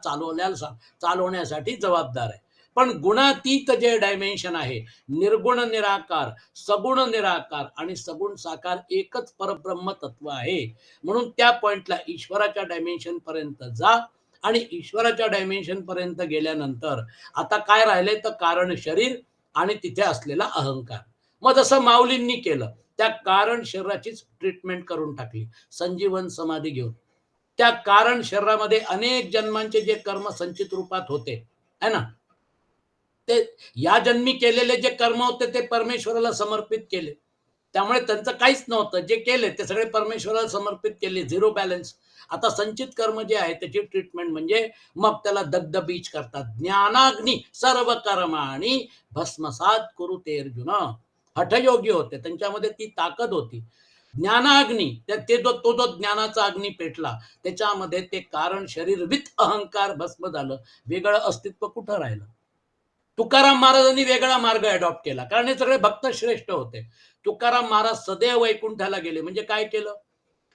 चालवण्यासाठी जबाबदार आहे. पण गुणातीत जे डायमेन्शन आहे, निर्गुण निराकार, सगुण निराकार आणि सगुण साकार एकच परब्रह्म तत्व आहे. म्हणून त्या पॉइंटला ईश्वराच्या डायमेन्शन पर्यंत जा आणि ईश्वराच्या डायमेन्शन पर्यंत गेल्यानंतर आता काय राहिले तर कारण शरीर आणि तिथे असलेला अहंकार. मग जसं माऊलींनी केलं, त्या कारण शरीराचीच ट्रीटमेंट करून टाकली संजीवन समाधी घेऊन. त्या कारण शरीरामध्ये अनेक जन्मांचे जे कर्म संचित रूपात होते है ना, ते या जन्मी केलेले जे कर्म होते ते परमेश्वराला समर्पित केले. त्यामुळे त्यांचं काहीच नव्हतं. जे केले ते सगळे परमेश्वराला समर्पित केले. Zero balance. आता संचित कर्म जे आहे त्याची ट्रीटमेंट म्हणजे मग त्याला दग्ध बीज करतात. ज्ञानाग्नी सर्व कर्माणि भस्मसात कुरुते अर्जुन. हठयोगी होते. त्यांच्यामध्ये ती ताकद होती. ज्ञानाग्नी तो जो ज्ञानाचा अग्नी पेटला त्याच्यामध्ये ते कारण शरीर विथ अहंकार भस्म झालं. वेगळं अस्तित्व कुठं राहिलं? तुकाराम महाराजांनी वेगळा मार्ग अडॉप्ट केला कारण हे सगळे भक्त श्रेष्ठ होते. तुकाराम महाराज सदैव वैकुंठाला गेले म्हणजे काय केलं?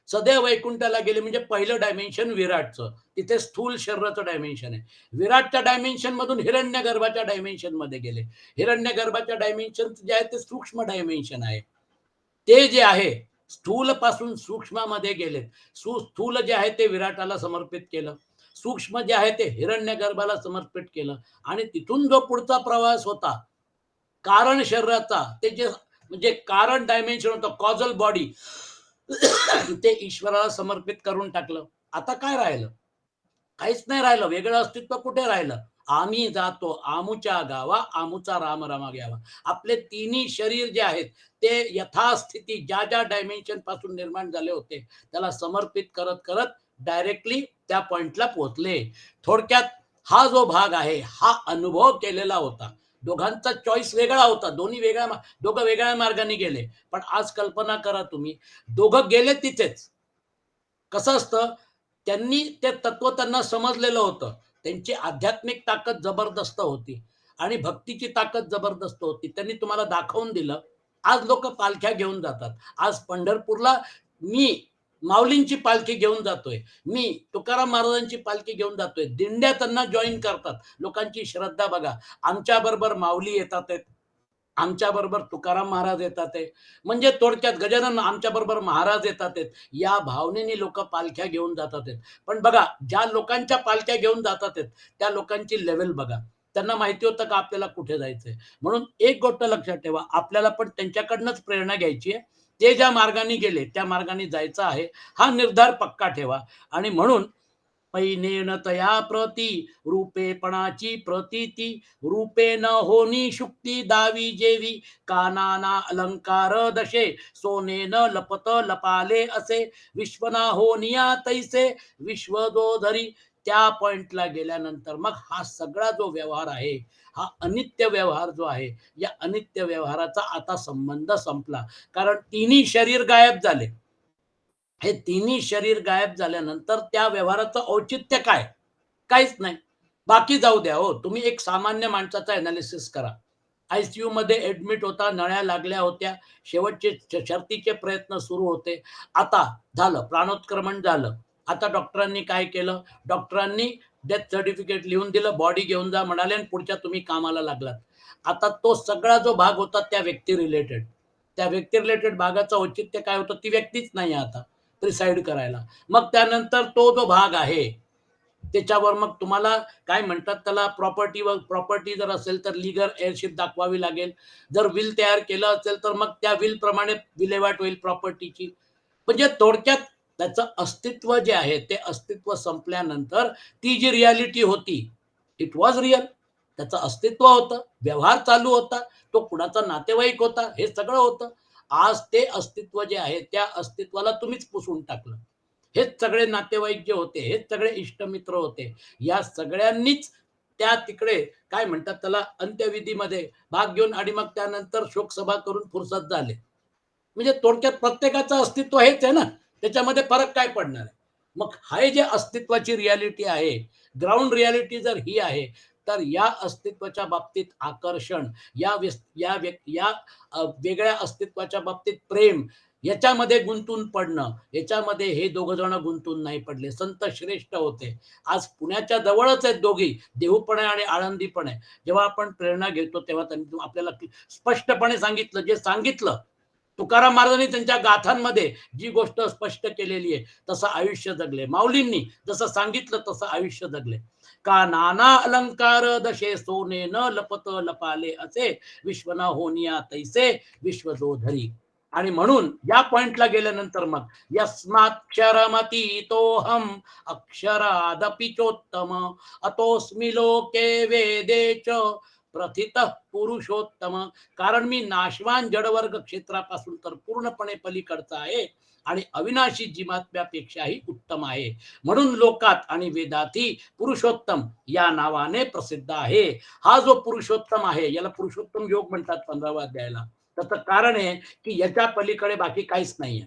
सदैव वैकुंठाला गेले म्हणजे पहिलं डायमेन्शन विराटचं. तिथे स्थूल शरीराचं डायमेन्शन आहे. विराटच्या डायमेन्शन मधून हिरण्यगर्भाच्या डायमेन्शन मध्ये गेले. हिरण्यगर्भाच्या डायमेन्शन जे आहे ते सूक्ष्म डायमेन्शन आहे. ते जे आहे स्थूल पासून सूक्ष्मामध्ये गेलेत. स्थूल जे आहे ते विराटाला समर्पित केलं. सूक्ष्म जे आहे ते हिरण्यगर्भाला समर्पित केलं आणि तिथून जो पुढचा प्रवास होता कारण शरीराचा, ते जे म्हणजे कारण डायमेन्शन होतं कॉझल बॉडी, ते ईश्वराला समर्पित करून टाकलं. आता काय राहिलं? काहीच नाही राहिलं. वेगळं अस्तित्व कुठे राहिलं? आम्ही जातो आमुच्या गावा, आमुचा राम रमा घ्यावा. आपले तिन्ही शरीर जे आहेत ते यथास्थिती ज्या ज्या डायमेन्शन पासून निर्माण झाले होते त्याला समर्पित करत करत डायरेक्टली त्या पॉइंटला पोहोचले. थोडक्यात हा जो भाग आहे हा अनुभव केलेला होता. दोघांचा चॉईस वेगळा होता. दोघं वेगळ्या मार्गाने गेले. पण आज कल्पना करा तुम्ही, दोघं गेले तिथेच. कसं असतं, त्यांनी ते तत्व त्यांना समजलेलं होतं. त्यांची आध्यात्मिक ताकद जबरदस्त होती आणि भक्तीची ताकद जबरदस्त होती. त्यांनी तुम्हाला दाखवून दिलं. आज लोक पालख्या घेऊन जातात. आज पंढरपूरला मी माऊलींची पालखी घेऊन जातोय. मी तुकाराम महाराजांची पालखी घेऊन जातोय. दिंड्या त्यांना जॉईन करतात. लोकांची श्रद्धा बघा. आमच्याबरोबर माऊली येतात आहेत. आमच्याबरोबर तुकाराम महाराज येतात आहे. म्हणजे थोडक्यात गजानन आमच्याबरोबर महाराज येतात आहेत. या भावनेने लोक पालख्या घेऊन जातात आहेत. पण बघा ज्या लोकांच्या पालख्या घेऊन जातात आहेत त्या लोकांची लेवल बघा. त्यांना माहिती होतं का आपल्याला कुठे जायचंय. म्हणून एक गोष्ट लक्षात ठेवा, आपल्याला पण त्यांच्याकडनंच प्रेरणा घ्यायची आहे. ते ज्या मार्गाने गेले त्या मार्गाने जायचं आहे. हा निर्धार पक्का ठेवा आणि म्हणून पैनेन तया प्रती रूपेपणाची प्रतीती रूपे न होनी शुक्ती दावी जेवी कानाना अलंकार दशे सोने न लपत लपाले असे विश्वना होनिया तैसे विश्वदोधरी. त्या पॉइंटला गेल्यानंतर मग हा सगळा जो व्यवहार आहे हा अनित्य व्यवहार जो आहे या अनित्य व्यवहाराचा आता संबंध संपला. कारण तिन्ही शरीर गायब झाले. हे तिन्ही शरीर गायब झाल्यानंतर त्या व्यवहाराचं औचित्य काय? काहीच नाही. बाकी जाऊ द्या हो. तुम्ही एक सामान्य माणसाचा एनालिसिस करा. आय-सी-यूमध्ये ॲडमिट होता, नळ्या लागल्या होत्या, शेवटचे शर्थीचे प्रयत्न सुरू होते. आता झालं, प्राणोत्क्रमण झालं. आता डॉक्टरांनी काय केलं? डॉक्टरांनी डेथ सर्टिफिकेट लिहून दिलं, बॉडी घेऊन जा म्हणाले आणि पुढच्या तुम्ही कामाला लागलात. आता तो सगळा जो भाग होता त्या व्यक्ती रिलेटेड, त्या व्यक्ती रिलेटेड भागाचं औचित्य काय होतं? ती व्यक्तीच नाही आता प्रिसाईड करायला. मग त्यानंतर तो जो भाग आहे, त्याच्यावर मग तुम्हाला काय म्हणतात त्याला, प्रॉपर्टी जर असेल तर लीगल एअरशिप दाखवावी लागेल. जर विल तयार केलं असेल तर मग त्या विल प्रमाणे विल्हेवाट होईल प्रॉपर्टीची. म्हणजे थोडक्यात त्याचं अस्तित्व जे आहे ते अस्तित्व संपल्यानंतर ती जी रियालिटी होती, इट वॉज रिअल. त्याचं अस्तित्व होतं, व्यवहार चालू होता, तो कुणाचा नातेवाईक होता, हे सगळं होतं. आज ते अस्तित्व जे आहे त्या अस्तित्वाला तुम्हीच पुसून टाकलं. हेच सगळे नातेवाईक जे होते, हेच सगळे इष्टमित्र होते, या सगळ्यांनीच त्या तिकडे काय म्हणतात त्याला अंत्यविधीमध्ये भाग घेऊन आणि मग त्यानंतर शोकसभा करून फुरसत झाले. म्हणजे थोडक्यात प्रत्येकाचं अस्तित्व हेच आहे ना, त्याच्यामध्ये फरक काय पडणार आहे? मग हे जे अस्तित्वाची रियालिटी आहे, ग्राउंड रियालिटी जर ही आहे, तर या अस्तित्वाच्या बाबतीत आकर्षण, या वेगळ्या अस्तित्वाच्या बाबतीत प्रेम, याच्यामध्ये गुंतून पडणं, याच्यामध्ये हे दोघं जण गुंतून नाही पडले. संत श्रेष्ठ होते. आज पुण्याच्या जवळच आहेत दोघी, देहू पण आहे आणि आळंदी पण आहे. जेव्हा आपण प्रेरणा घेतो तेव्हा त्यांनी आपल्याला स्पष्टपणे सांगितलं, जे सांगितलं तुकाराम महाराजांनी त्यांच्या गाथांमध्ये जी गोष्ट स्पष्ट केलेली आहे तसं आयुष्य जगले. माऊलींनी जसं सांगितलं तसं आयुष्य जगले. का नाना अलंकार दशे सोने न लपत लपाले असे, विश्व न होनिया तैसे विश्व जो धरी. आणि म्हणून या पॉइंटला गेल्यानंतर मग यस्माक्षरमतीतोहम अक्षरादपि चोत्तम अतोस्मि लोके वेदे च प्रथित पुरुषोत्तम. कारण मी नाशवान जडवर्ग क्षेत्रापासून तर पूर्णपणे पलीकडचा आहे आणि अविनाशी जीवात्म्यापेक्षाही उत्तम आहे. म्हणून लोकात आणि वेदाती पुरुषोत्तम या नावाने प्रसिद्ध आहे. हा जो पुरुषोत्तम आहे याला पुरुषोत्तम योग म्हणतात 15व्या अध्यायाला. त्याचं कारण आहे की याच्या पलीकडे बाकी काहीच नाहीये.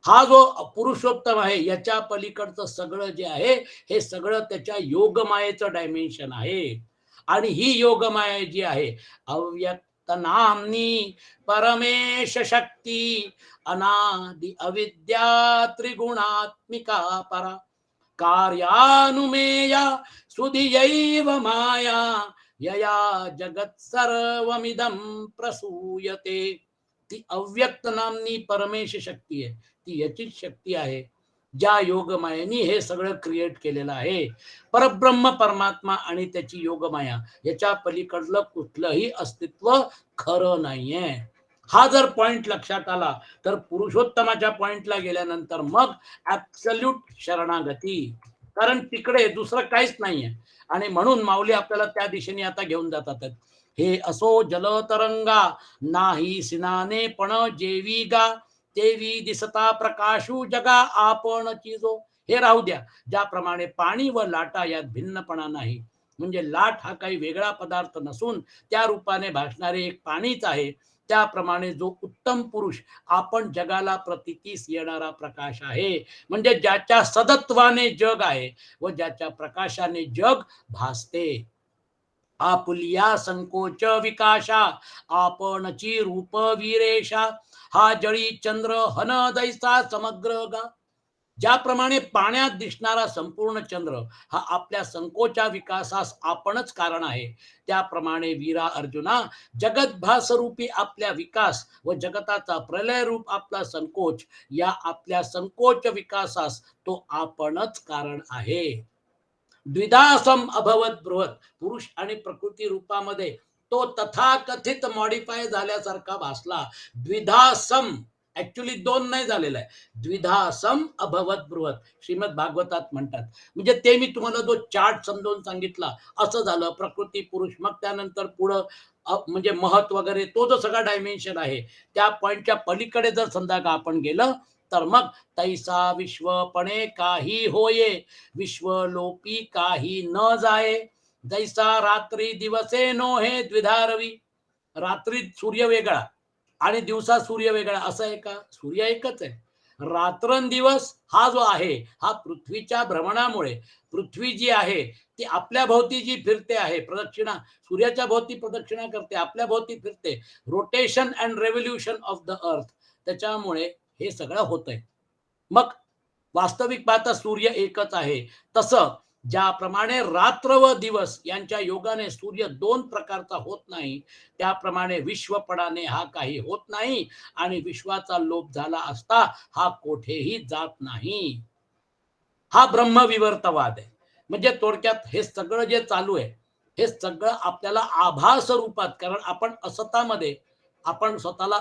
हा जो पुरुषोत्तम आहे याच्या पलीकडचं सगळं जे आहे हे सगळं त्याच्या योगमायेचं डायमेन्शन आहे. आणि ही योगमाया जी आहे अव्यक्त नामनी परमेश शक्ती अनादि अविद्या त्रिगुणात्मिका परा कार्यानुमेया सुधियैव माया यया जगत सर्वमिदं प्रसूयते. ती अव्यक्त नामनी परमेश शक्ती आहे, ती याचीच शक्ती आहे ज्या योगमायेने हे सगळं क्रिएट केलेलं आहे. परब्रह्म परमात्मा आणि त्याची योगमाया याच्या पलीकडलं कुठलंही अस्तित्व खरं नाहीये. हा जर पॉइंट लक्षात आला तर पुरुषोत्तमाच्या पॉइंटला गेल्यानंतर मग ऍब्सल्यूट शरणागती, कारण तिकडे दुसरं काहीच नाहीये. आणि म्हणून माऊली आपल्याला त्या दिशेने आता घेऊन जातात. हे असो जलतरंगा नाही सिनाने पण जेवी गा तेवी दिसता प्रकाशू जगा आपण चिजो. हे राहू द्या, ज्याप्रमाणे पाणी व लाटा यात भिन्नपणा नाही, म्हणजे लाट हा काही वेगळा पदार्थ नसून त्या रूपाने भासणारे एक पाणीच आहे. त्याप्रमाणे जो उत्तम पुरुष आपण जगाला प्रतीतीस येणारा प्रकाश आहे, म्हणजे ज्याच्या सदत्वाने जग आहे व ज्याच्या प्रकाशाने जग भासते. आपुलिया संकोच विकाशा आपणची रूप वीरेशा हा जळी चंद्र हन दैसा समग्र गा. ज्याप्रमाणे पाण्यात दिसणारा संपूर्ण चंद्र हा आपल्या संकोचा विकासास आपणच कारण आहे, त्याप्रमाणे वीरा अर्जुना जगतभास रूपी आपल्या विकास व जगताचा प्रलय रूप आपला संकोच, या आपल्या संकोच विकासास तो आपणच कारण आहे. द्विधासम अभवत बृहत, पुरुष आणि प्रकृती रूपामध्ये तो तथाकथित मॉडिफाय झाल्यासारखा भासला. द्विधासम ऍक्च्युली दोन नाही झालेला आहे, द्विधासम अभवत बृहत श्रीमद भागवतात म्हणतात. म्हणजे ते मी तुम्हाला जो चार्ट समजावून सांगितला असं झालं, प्रकृती पुरुष, मग त्यानंतर पुढं म्हणजे महत्व वगैरे तो जो सगळा डायमेन्शन आहे त्या पॉइंटच्या पलीकडे जर समजा का आपण गेलं तर मग तैसा विश्वपणे काही होये विश्वलोपी काही न जाये, जैसा रात्री दिवसे नो हे द्विधारवी. रात्री सूर्य वेगळा आणि दिवसा सूर्य वेगळा असं आहे का? सूर्य एकच आहे. रात्रंदिवस हा जो आहे, हा पृथ्वीच्या भ्रमणामुळे, पृथ्वी जी आहे ती आपल्या भोवती जी फिरते आहे, प्रदक्षिणा सूर्याच्या भोवती प्रदक्षिणा करते, आपल्या भोवती फिरते, rotation and revolution of the earth, त्याच्यामुळे हे सगळं होतंय. मग वास्तविक पाहता सूर्य एकच आहे. तसं ज्याप्रमाणे रात्र व दिवस यांच्या योगाने सूर्य दोन प्रकारचा होत नाही, त्याप्रमाणे विश्वपणाने हा काही होत नाही आणि विश्वाचा लोप झाला असता हा कोठेही जात नाही. हा ब्रह्मविवर्तवाद आहे. म्हणजे थोडक्यात हे सगळं जे चालू आहे, हे सगळं आपल्याला आभास रूपात, कारण आपण असतामध्ये आपण स्वतःला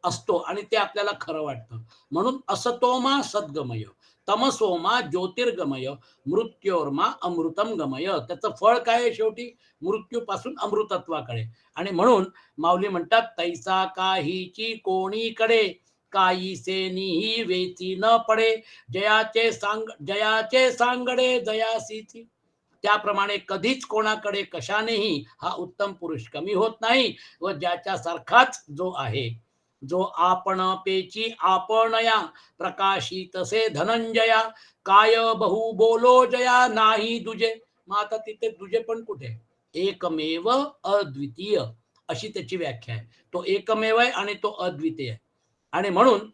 असतो आणि ते आपल्याला खरं वाटतं. म्हणून असतोमा सद्गमय, तमसोमा ज्योतिर्गमय, मृत्योर्मा अमृतम गमय. त्याचं फळ काय आहे शेवटी? मृत्यूपासून अमृतत्वाकडे. आणि म्हणून माऊली म्हणतात, तैसा काहीची कोणीकडे, काहीसेनीही वेची न पडे, जयाचे सांगडे जयासीची. त्याप्रमाणे कधीच कोणाकडे कशानेही हा उत्तम पुरुष कमी होत नाही. व ज्याच्यासारखाच जो आहे, जो आपण पेची आपणया, प्रकाशी तसे धनंजया, काय बहु बोलो जया नाही दुजे. मग आता तिथे दुजे पण कुठे? एकमेव अद्वितीय, अशी त्याची व्याख्या आहे. तो एकमेव आहे आणि तो अद्वितीय आहे. आणि म्हणून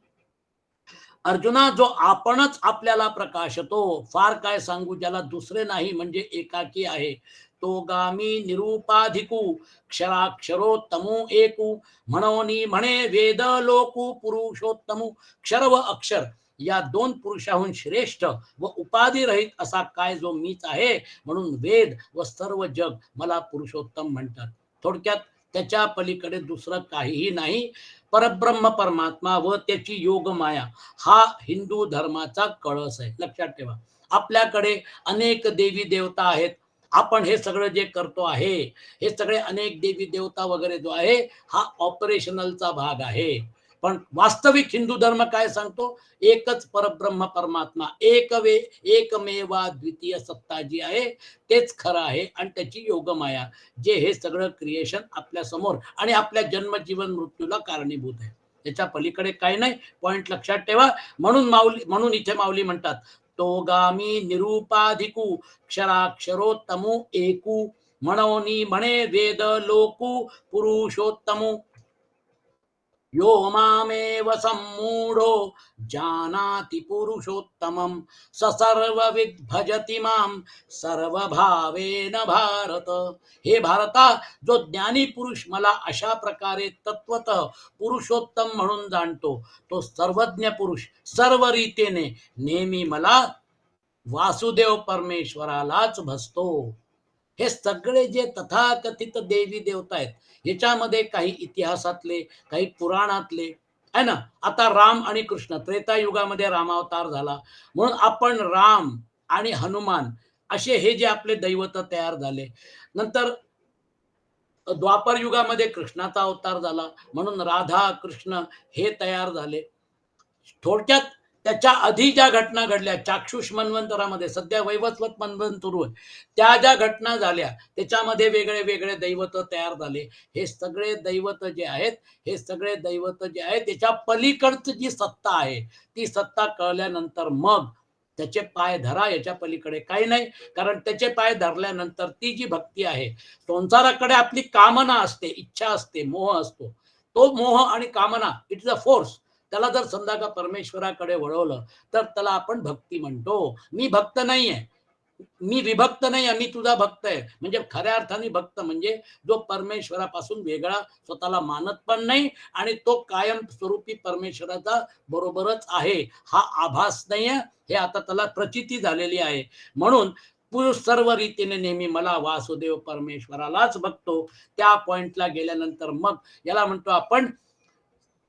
अर्जुना, जो आपणच आपल्याला प्रकाशतो, फार काय सांगू, ज्याला दुसरे नाही म्हणजे एकाकी आहे, तो गामी निरूपाधिकू, क्षराक्षरोत्तमू एकू, म्हणोनी म्हणे वेद लोकू पुरुषोत्तमू. क्षर व अक्षर या दोन पुरुषाहून श्रेष्ठ व उपाधिरहित असा काय जो मीच आहे, म्हणून वेद व सर्व जग मला पुरुषोत्तम म्हणतात. थोडक्यात त्याच्या पलीकडे दुसरं काहीही नाही. परब्रह्म परमात्मा व त्याची योगमाया हा हिंदू धर्माचा कळस आहे. लक्षात ठेवा. आपल्याकडे अनेक देवी देवता आहेत. आपण हे सगळं जे करतो आहे, हे सगळे अनेक देवी देवता वगैरे जो आहे, हा ऑपरेशनलचा भाग आहे. पण वास्तविक हिंदू धर्म काय सांगतो? एकच परब्रह्म परमात्मा, एकमेवा द्वितीय सत्ता जी आहे, तेच खरं आहे आणि त्याची योगमाया, जे हे सगळं क्रिएशन आपल्या समोर आणि आपल्या जन्म जीवन मृत्यूला कारणीभूत आहे. त्याच्या पलीकडे काही नाही. पॉइंट लक्षात ठेवा. म्हणून इथे माऊली म्हणतात, तो गामी निरूपाधिकू, क्षराक्षरोत्तमू एकू, म्हणोनी म्हणे वेद लोकू पुरुषोत्तमू. यो मामेव सम्मूढो जानाति पुरुषोत्तमं, स सर्वविद् भजति मां सर्वभावेन भारत. हे भारता, जो ज्ञानी पुरुष मला अशा प्रकारे तत्वतः पुरुषोत्तम म्हणून जाणतो, तो सर्वज्ञ पुरुष सर्व रीतीने नेहमी मला वासुदेव परमेश्वरालाच भजतो. हे सगळे जे तथाकथित देवी देवता आहेत, ह्याच्यामध्ये काही इतिहासातले, काही पुराणातले आहे ना. आता राम आणि कृष्ण, त्रेतायुगामध्ये रामावतार झाला, म्हणून आपण राम आणि हनुमान असे हे जे आपले दैवत तयार झाले. नंतर द्वापर युगामध्ये कृष्णाचा अवतार झाला, म्हणून राधा कृष्ण हे तयार झाले. थोडक्यात त्याच्या आधी ज्या घटना घडल्या चाक्षुष मन्वंतरामध्ये, सध्या वैवस्वत मन्वंतर सुरू आहे, त्या ज्या घटना झाल्या त्याच्यामध्ये वेगळे वेगळे दैवत तयार झाले. हे सगळे दैवत जे आहेत, हे सगळे दैवत जे आहेत, त्याच्या पलीकडची जी सत्ता आहे, ती सत्ता कळल्यानंतर मग त्याचे पाय धरा, याच्या पलीकडे काही नाही. कारण त्याचे पाय धरल्यानंतर ती जी भक्ती आहे, संसाराकडे आपली कामना असते, इच्छा असते, मोह असतो. तो मोह आणि कामना, इट्स अ फोर्स. त्याला जर समजा का परमेश्वराकडे वळवलं, तर त्याला आपण भक्ती म्हणतो. मी भक्त नाहीये, मी विभक्त नाही आहे, मी तुझा भक्त आहे. म्हणजे खऱ्या अर्थाने भक्त म्हणजे जो परमेश्वरापासून वेगळा स्वतःला मानत पण नाही आणि तो कायम स्वरूपी परमेश्वराचा बरोबरच आहे, हा आभास नाही आहे. हे आता त्याला प्रचिती झालेली आहे. म्हणून पुरुष सर्व रीतीने नेहमी मला वासुदेव परमेश्वरालाच बघतो. त्या पॉइंटला गेल्यानंतर मग याला म्हणतो आपण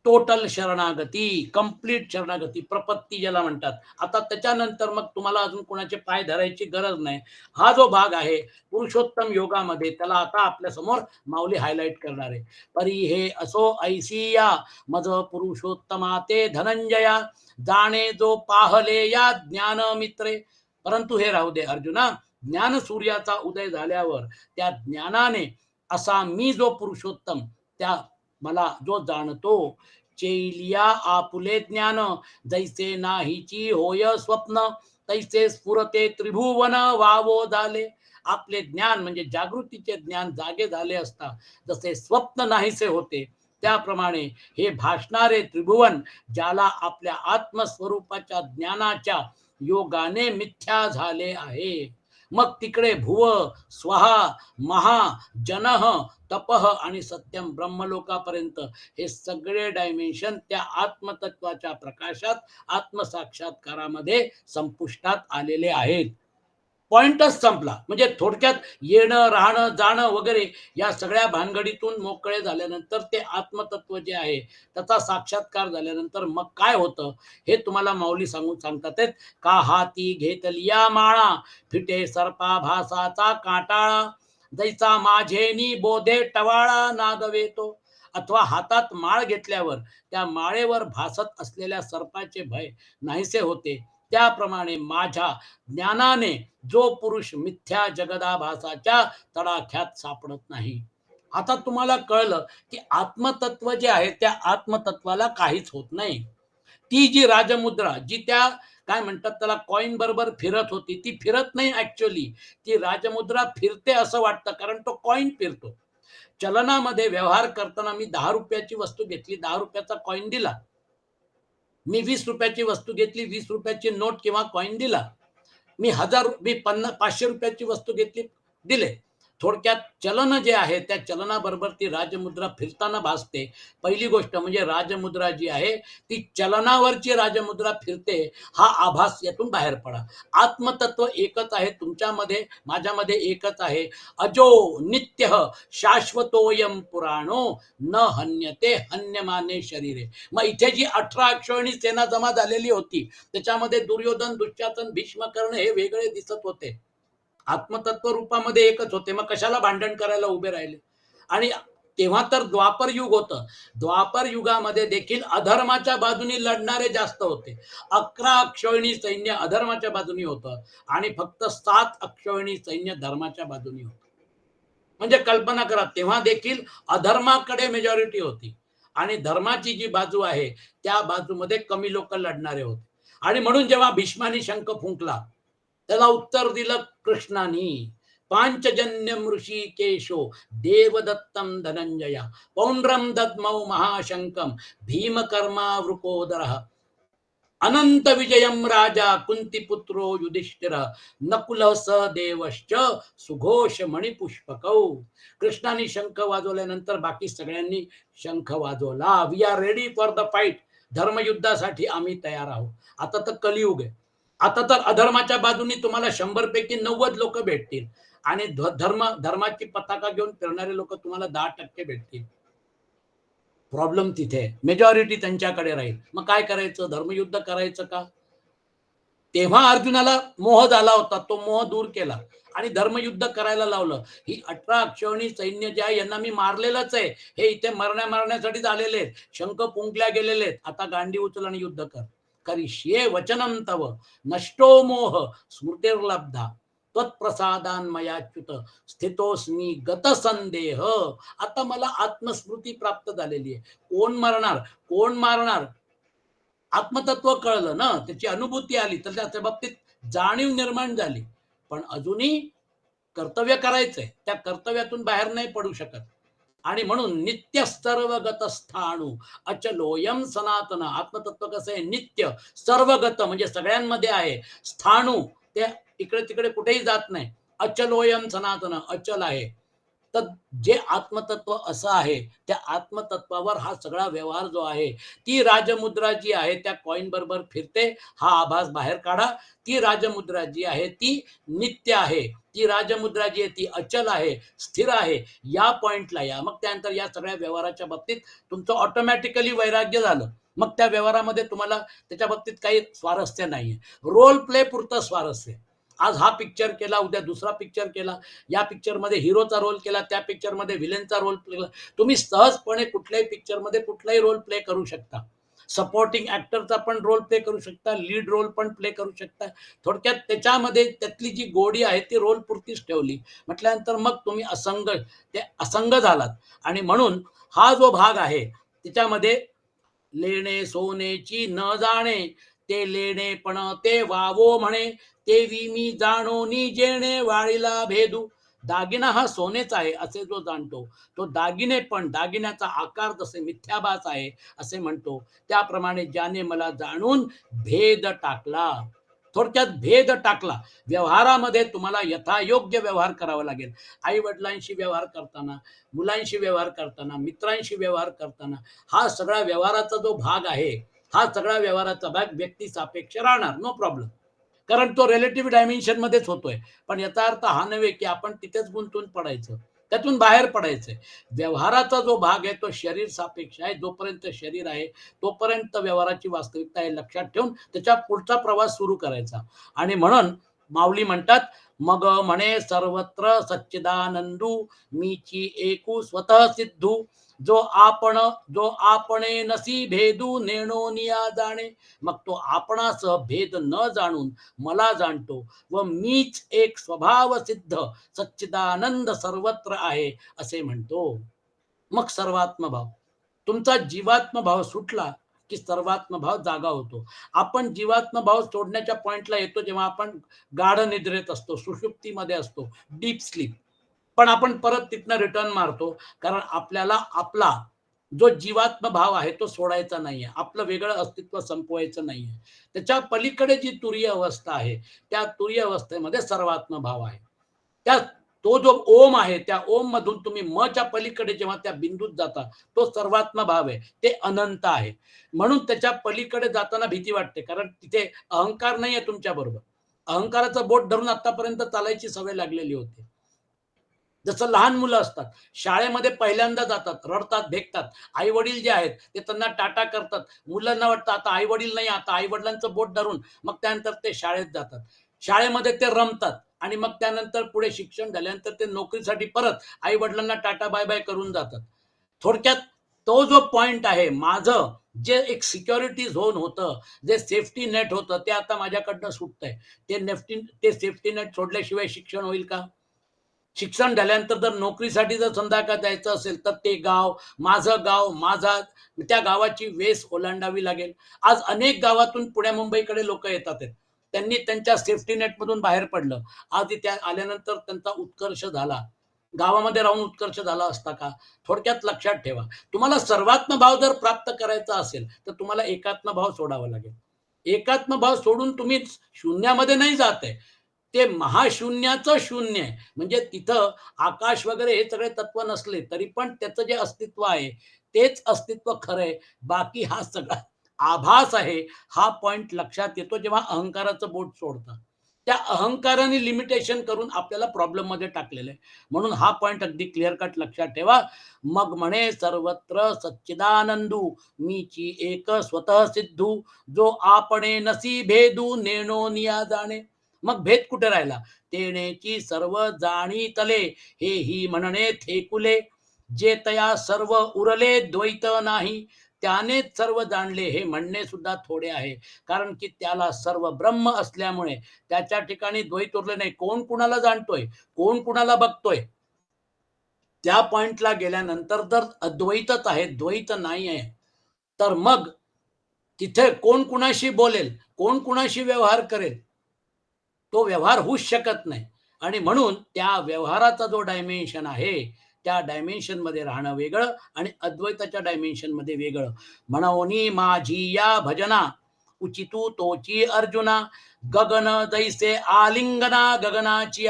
टोटल शरणागती, कंप्लीट शरणागती, प्रपत्ती ज्याला म्हणतात. आता त्याच्यानंतर मग तुम्हाला अजून कोणाचे पाय धरायची गरज नाही. हा जो भाग आहे पुरुषोत्तम योगामध्ये, त्याला आता आपल्या समोर माऊली हायलाइट करणार आहे. परी हे असो ऐसिया मज पुरुषोत्तमा ते धनंजया, जाणे जो पाहले या ज्ञान मित्रे. परंतु हे राहू दे अर्जुना, ज्ञान सूर्याचा उदय झाल्यावर त्या ज्ञानाने असा मी जो पुरुषोत्तम, त्या मला जो जाणतो, चेलिया आपुले ज्ञान, जैसे नाहीची होय स्वप्न, तैसे स्फुरते त्रिभुवन वावो झाले. आपले ज्ञान म्हणजे जागृतीचे ज्ञान जागे झाले असता जसे स्वप्न नाहीसे होते, त्याप्रमाणे हे भासणारे त्रिभुवन ज्याला आपल्या आत्मस्वरूपाच्या ज्ञानाच्या योगाने मिथ्या झाले आहे, मग तिकडे भुव स्वहा महा जनह तपह आणि सत्यम ब्रह्मलोकापर्यंत हे सगळे डायमेन्शन त्या आत्मतत्वाच्या प्रकाशात आत्मसाक्षात्कारामध्ये संपुष्टात आलेले आहेत. पॉइंटच संपला. म्हणजे थोडक्यात येणं राहणं जाणं वगैरे या सगळ्या भानगडीतून मोकळे झाल्यानंतर ते आत्मतत्व जे आहे त्याचा साक्षात्कार झाल्यानंतर मग काय होतं हे तुम्हाला माऊली सांगून सांगतात आहेत. का हाती घेतलिया माळा, फिटे सर्पा भासाचा काटाळा, जैसा माझेनी बोधे टवाळा नागवेतो. अथवा हातात माळ घेतल्यावर त्या माळेवर भासत असलेल्या सर्पाचे भय नाहीसे होते, त्याप्रमाणे माझ्या ज्ञानाने जो पुरुष मिथ्या जगदाभासाच्या तडाख्यात सापडत नाही. आता तुम्हाला कळलं की आत्मतत्व जे आहे त्या आत्मतत्वाला काहीच होत नाही. ती जी राजमुद्रा जी त्या काय म्हणतात त्याला कॉइन बरोबर फिरत होती, ती फिरत नाही. ऍक्च्युअली ती राजमुद्रा फिरते असं वाटतं, कारण तो कॉइन फिरतो. चलनामध्ये व्यवहार करताना मी 10 रुपयाची वस्तू घेतली, 10 रुपयाचा कॉइन दिला. मी 20 रुपयाची वस्तू घेतली, 20 रुपयाची नोट किंवा कॉइन दिला. मी 500 रुपयाची वस्तू घेतली, दिले. थोडक्यात चलन जे आहे त्या चलनाबरोबर ती राजमुद्रा फिरताना भासते. पहिली गोष्ट म्हणजे राजमुद्रा जी आहे ती चलनावरची राजमुद्रा फिरते, हा आभास यातून बाहेर पडा. आत्मतत्व एकच आहे, तुमच्यामध्ये माझ्यामध्ये एकच आहे. अजो नित्य शाश्वतोयम पुराणो न हन्यते हन्यमाने शरीरे. मग इथे जी 18 अक्षौहिणी सेना जमा झालेली होती त्याच्यामध्ये दुर्योधन, दुःशासन, भीष्म, कर्ण हे वेगळे दिसत होते, आत्मतत्व रूपामध्ये एकच होते. मग कशाला भांडण करायला उभे राहिले? आणि तेव्हा तर द्वापर युग होतं. द्वापर युगामध्ये देखील अधर्माच्या बाजूनी लढणारे जास्त होते. 11 अक्षौहिणी सैन्य अधर्माच्या बाजूनी होतं आणि फक्त 7 अक्षौहिणी सैन्य धर्माच्या बाजूनी होतं. म्हणजे कल्पना करा, तेव्हा देखील अधर्माकडे मेजॉरिटी होती आणि धर्माची जी बाजू आहे त्या बाजूमध्ये कमी लोक लढणारे होते. आणि म्हणून जेव्हा भीष्मानी शंख फुंकला त्याला उत्तर दिलं कृष्णानी. पांचजन्यम ऋषिकेशो देवदत्तम धनंजया, पौंड्रम दद्मौ महाशंकम भीमकर्मा वृकोदरः, अनंत विजयम राजा कुंतीपुत्रो युधिष्ठिर, नकुल देवश्च सुघोष मणिपुष्पकौ. कृष्णाने शंख वाजवल्यानंतर बाकी सगळ्यांनी शंख वाजवला. We are ready for the fight. धर्मयुद्धासाठी आम्ही तयार आहोत. आता तर कलियुग आहे. आता तर अधर्माच्या बाजूनी तुम्हाला 100 पैकी 90 लोक भेटतील आणि धर्माची पताका घेऊन फिरणारे लोक तुम्हाला 10% भेटतील. प्रॉब्लेम तिथे आहे, मेजॉरिटी त्यांच्याकडे राहील. मग काय करायचं? धर्मयुद्ध करायचं का? तेव्हा अर्जुनाला मोह झाला होता, तो मोह दूर केला आणि धर्मयुद्ध करायला लावलं. ही 18 अक्षौहिणी सैन्य जे आहे यांना मी मारलेलंच आहे, हे इथे मारण्यासाठीच आलेले आहेत, शंख फुंकल्या गेलेले आहेत. आता गांडी उचल आणि युद्ध कर. करिष्ये वचनम तव नष्टो मोह स्मृतिर्लब्धा, त्वत्प्रसादान्मयाच्युत स्थितोस्मी गत संदेह. आता मला आत्मस्मृती प्राप्त झालेली आहे. कोण मरणार, कोण मारणार, आत्मतत्व कळलं ना, त्याची अनुभूती आली, तर त्या बाबतीत जाणीव निर्माण झाली. पण अजूनही कर्तव्य करायचंय, त्या कर्तव्यातून बाहेर नाही पडू शकत. आणि म्हणून नित्य सर्वगत स्थाणू अचलोयम सनातन. आत्मतत्व कसं आहे? नित्य सर्वगत म्हणजे सगळ्यांमध्ये आहे. स्थाणू ते इकडे तिकडे कुठेही जात नाही. अचलोयम सनातन, अचल आहे. तर जे आत्मतत्व असं आहे त्या आत्मतत्वावर हा सगळा व्यवहार जो आहे, ती राजमुद्रा जी आहे त्या कॉइन बरोबर फिरते, हा आभास बाहेर काढा. ती राजमुद्रा जी आहे ती नित्य आहे, ती राजमुद्रा जी आहे ती अचल आहे, स्थिर आहे. या पॉइंटला या. मग त्यानंतर या सगळ्या व्यवहाराच्या बाबतीत तुमचं ऑटोमॅटिकली वैराग्य झालं. मग त्या व्यवहारामध्ये तुम्हाला त्याच्या बाबतीत काही स्वारस्य नाहीये. रोल प्ले पुरतं स्वारस्य. आज हा पिक्चर केला, उद्या दुसरा पिक्चर केला, या पिक्चरमध्ये हिरोचा रोल केला, त्या पिक्चरमध्ये विलेनचा रोल प्ले केला. तुम्ही सहजपणे कुठल्याही पिक्चरमध्ये कुठलाही रोल प्ले करू शकता. सपोर्टिंग ऍक्टरचा पण रोल प्ले करू शकता, लीड रोल पण प्ले करू शकता. थोडक्यात त्याच्यामध्ये त्यातली जी गोडी आहे ती रोल पुरतीच ठेवली म्हटल्यानंतर मग तुम्ही असंग झालात. आणि म्हणून हा जो भाग आहे त्याच्यामध्ये लेणे सोनेची न जाणे, ते लेणे पण ते वावो म्हणे, तेवी मी जाणोनी जेणे वाळीला भेदू. दागिना हा सोनेच आहे असे जो जाणतो, तो दागिने पण दागिन्याचा आकार जसे मिथ्याभास आहे असे म्हणतो, त्याप्रमाणे ज्याने मला जाणून भेद टाकला. थोडक्यात भेद टाकला. व्यवहारामध्ये तुम्हाला यथायोग्य व्यवहार करावा लागेल. आई वडिलांशी व्यवहार करताना, मुलांशी व्यवहार करताना, मित्रांशी व्यवहार करताना, हा सगळा व्यवहाराचा जो भाग आहे, हा सगळा व्यवहाराचा भाग व्यक्ती सापेक्ष राहणार, नो प्रॉब्लेम. कारण तो रिलेटिव्ह डायमेन्शन मध्येच होतोय. पण याचा अर्थ हा नव्हे की आपण तिथेच गुंतून पडायचं, त्यातून बाहेर पडायचंय. व्यवहाराचा जो भाग आहे तो शरीर सापेक्ष आहे. जोपर्यंत शरीर आहे तोपर्यंत व्यवहाराची वास्तविकता आहे लक्षात ठेवून त्याच्या पुढचा प्रवास सुरू करायचा. आणि म्हणून माऊली म्हणतात, मग म्हणे सर्वत्र सच्चिदानंदू, मीची एकू स्वतः सिद्धू, जो आपण जो आपणे नसी भेदू नेणो निया जाणे. मग तो आपणासह भेद न जाणून मला जाणतो व मीच एक स्वभाव सिद्ध सच्चिदानंद सर्वत्र आहे असे म्हणतो. मग सर्वात्म भाव, तुमचा जीवात्म भाव सुटला की सर्वात्म भाव जागा होतो. आपण जीवात्म भाव सोडण्याच्या पॉइंटला येतो जेव्हा आपण गाढ निद्रेत असतो, सुषुप्तीमध्ये असतो, डीप स्लीप. पण आपण परत तिथनं रिटर्न मारतो, कारण आपल्याला आपला जो जीवात्म भाव आहे तो सोडायचा नाहीये. आपलं वेगळं अस्तित्व संपवायचं नाहीये. त्याच्या पलीकडे जी तुरीय अवस्था आहे, त्या तुरीय अवस्थेमध्ये सर्वात्म भाव आहे. त्या तो जो ओम आहे, त्या ओम मधून तुम्ही मच्या पलीकडे जेव्हा त्या बिंदूत जाता, तो सर्वात्म भाव आहे. ते अनंत आहे. म्हणून त्याच्या पलीकडे जाताना भीती वाटते, कारण तिथे अहंकार नाहीये तुमच्या बरोबर. अहंकाराचं बोट धरून आतापर्यंत चालायची सवय लागलेली होती. जसं लहान मुलं असतात, शाळेमध्ये पहिल्यांदा जातात, रडतात, भेकतात. आई वडील जे आहेत ते त्यांना टाटा करतात. मुलांना वाटतं आता आई वडील नाही, आता आई वडिलांचं बोट धरून मग त्यानंतर ते शाळेत जातात. शाळेमध्ये ते रमतात आणि मग त्यानंतर पुढे शिक्षण झाल्यानंतर ते नोकरीसाठी परत आई वडिलांना टाटा बाय बाय करून जातात. थोडक्यात तो जो पॉइंट आहे, माझं जे एक सिक्युरिटी झोन होतं, जे सेफ्टी नेट होतं, ते आता माझ्याकडनं सुटतंय. ते सेफ्टी नेट सोडल्याशिवाय शिक्षण होईल का? शिक्षण झाल्यानंतर जर नोकरीसाठी जर संध्याकाळ जायचं असेल तर ते गाव, माझं गाव, माझा, त्या गावाची वेस ओलांडावी लागेल. आज अनेक गावातून पुण्या मुंबईकडे लोक येतात आहेत. त्यांनी त्यांच्या सेफ्टी नेटमधून बाहेर पडलं. आज इथे आल्यानंतर त्यांचा उत्कर्ष झाला. गावामध्ये राहून उत्कर्ष झाला असता का? थोडक्यात लक्षात ठेवा, तुम्हाला सर्वात्म भाव जर प्राप्त करायचा असेल तर तुम्हाला एकात्म भाव सोडावा लागेल. एकात्म भाव सोडून तुम्ही शून्यामध्ये नाही जात आहे, ते महाशून्याचं शून्य आहे. म्हणजे तिथं आकाश वगैरे हे सगळे तत्व नसले तरी पण त्याचं जे अस्तित्व आहे तेच अस्तित्व खरं आहे. बाकी हा सगळा आभास आहे. हा पॉइंट लक्षात येतो जेव्हा अहंकाराचं बोट सोडतं. त्या अहंकाराने लिमिटेशन करून आपल्याला प्रॉब्लेम मध्ये टाकलेलं आहे. म्हणून हा पॉइंट अगदी क्लिअर कट लक्षात ठेवा. मग म्हणे सर्वत्र सच्चिदानंदू, मीची एक स्वतः सिद्धू, जो आपणे नसी भेदू नेणो निया जाणे. मग भेद कुठे राहिला? तेनेची सर्व जाणीतले, हे ही म्हणणे थेकुले, जे तया सर्व उरले द्वैत नाही, त्यानेच सर्व जाणले हे म्हणणे सुद्धा थोडे आहे. कारण की त्याला सर्व ब्रह्म असल्यामुळे त्याच्या ठिकाणी द्वैत उरले नाही. कोण कुणाला जाणतोय, कोण कुणाला बघतोय, त्या पॉइंटला गेल्यानंतर जर अद्वैतच आहे, द्वैत नाही आहे, तर मग तिथे कोण कुणाशी बोलेल, कोण कुणाशी व्यवहार करेल, तो व्यवहार होऊच शकत नाही. आणि म्हणून त्या व्यवहाराचा जो डायमेन्शन आहे, त्या डायमेन्शन मध्ये राहणं वेगळं आणि अद्वैताच्या डायमेन्शन मध्ये वेगळं. म्हणून माझी या भजना, उचितू तोची अर्जुना, गगन जैसे आलिंगना गगनाची.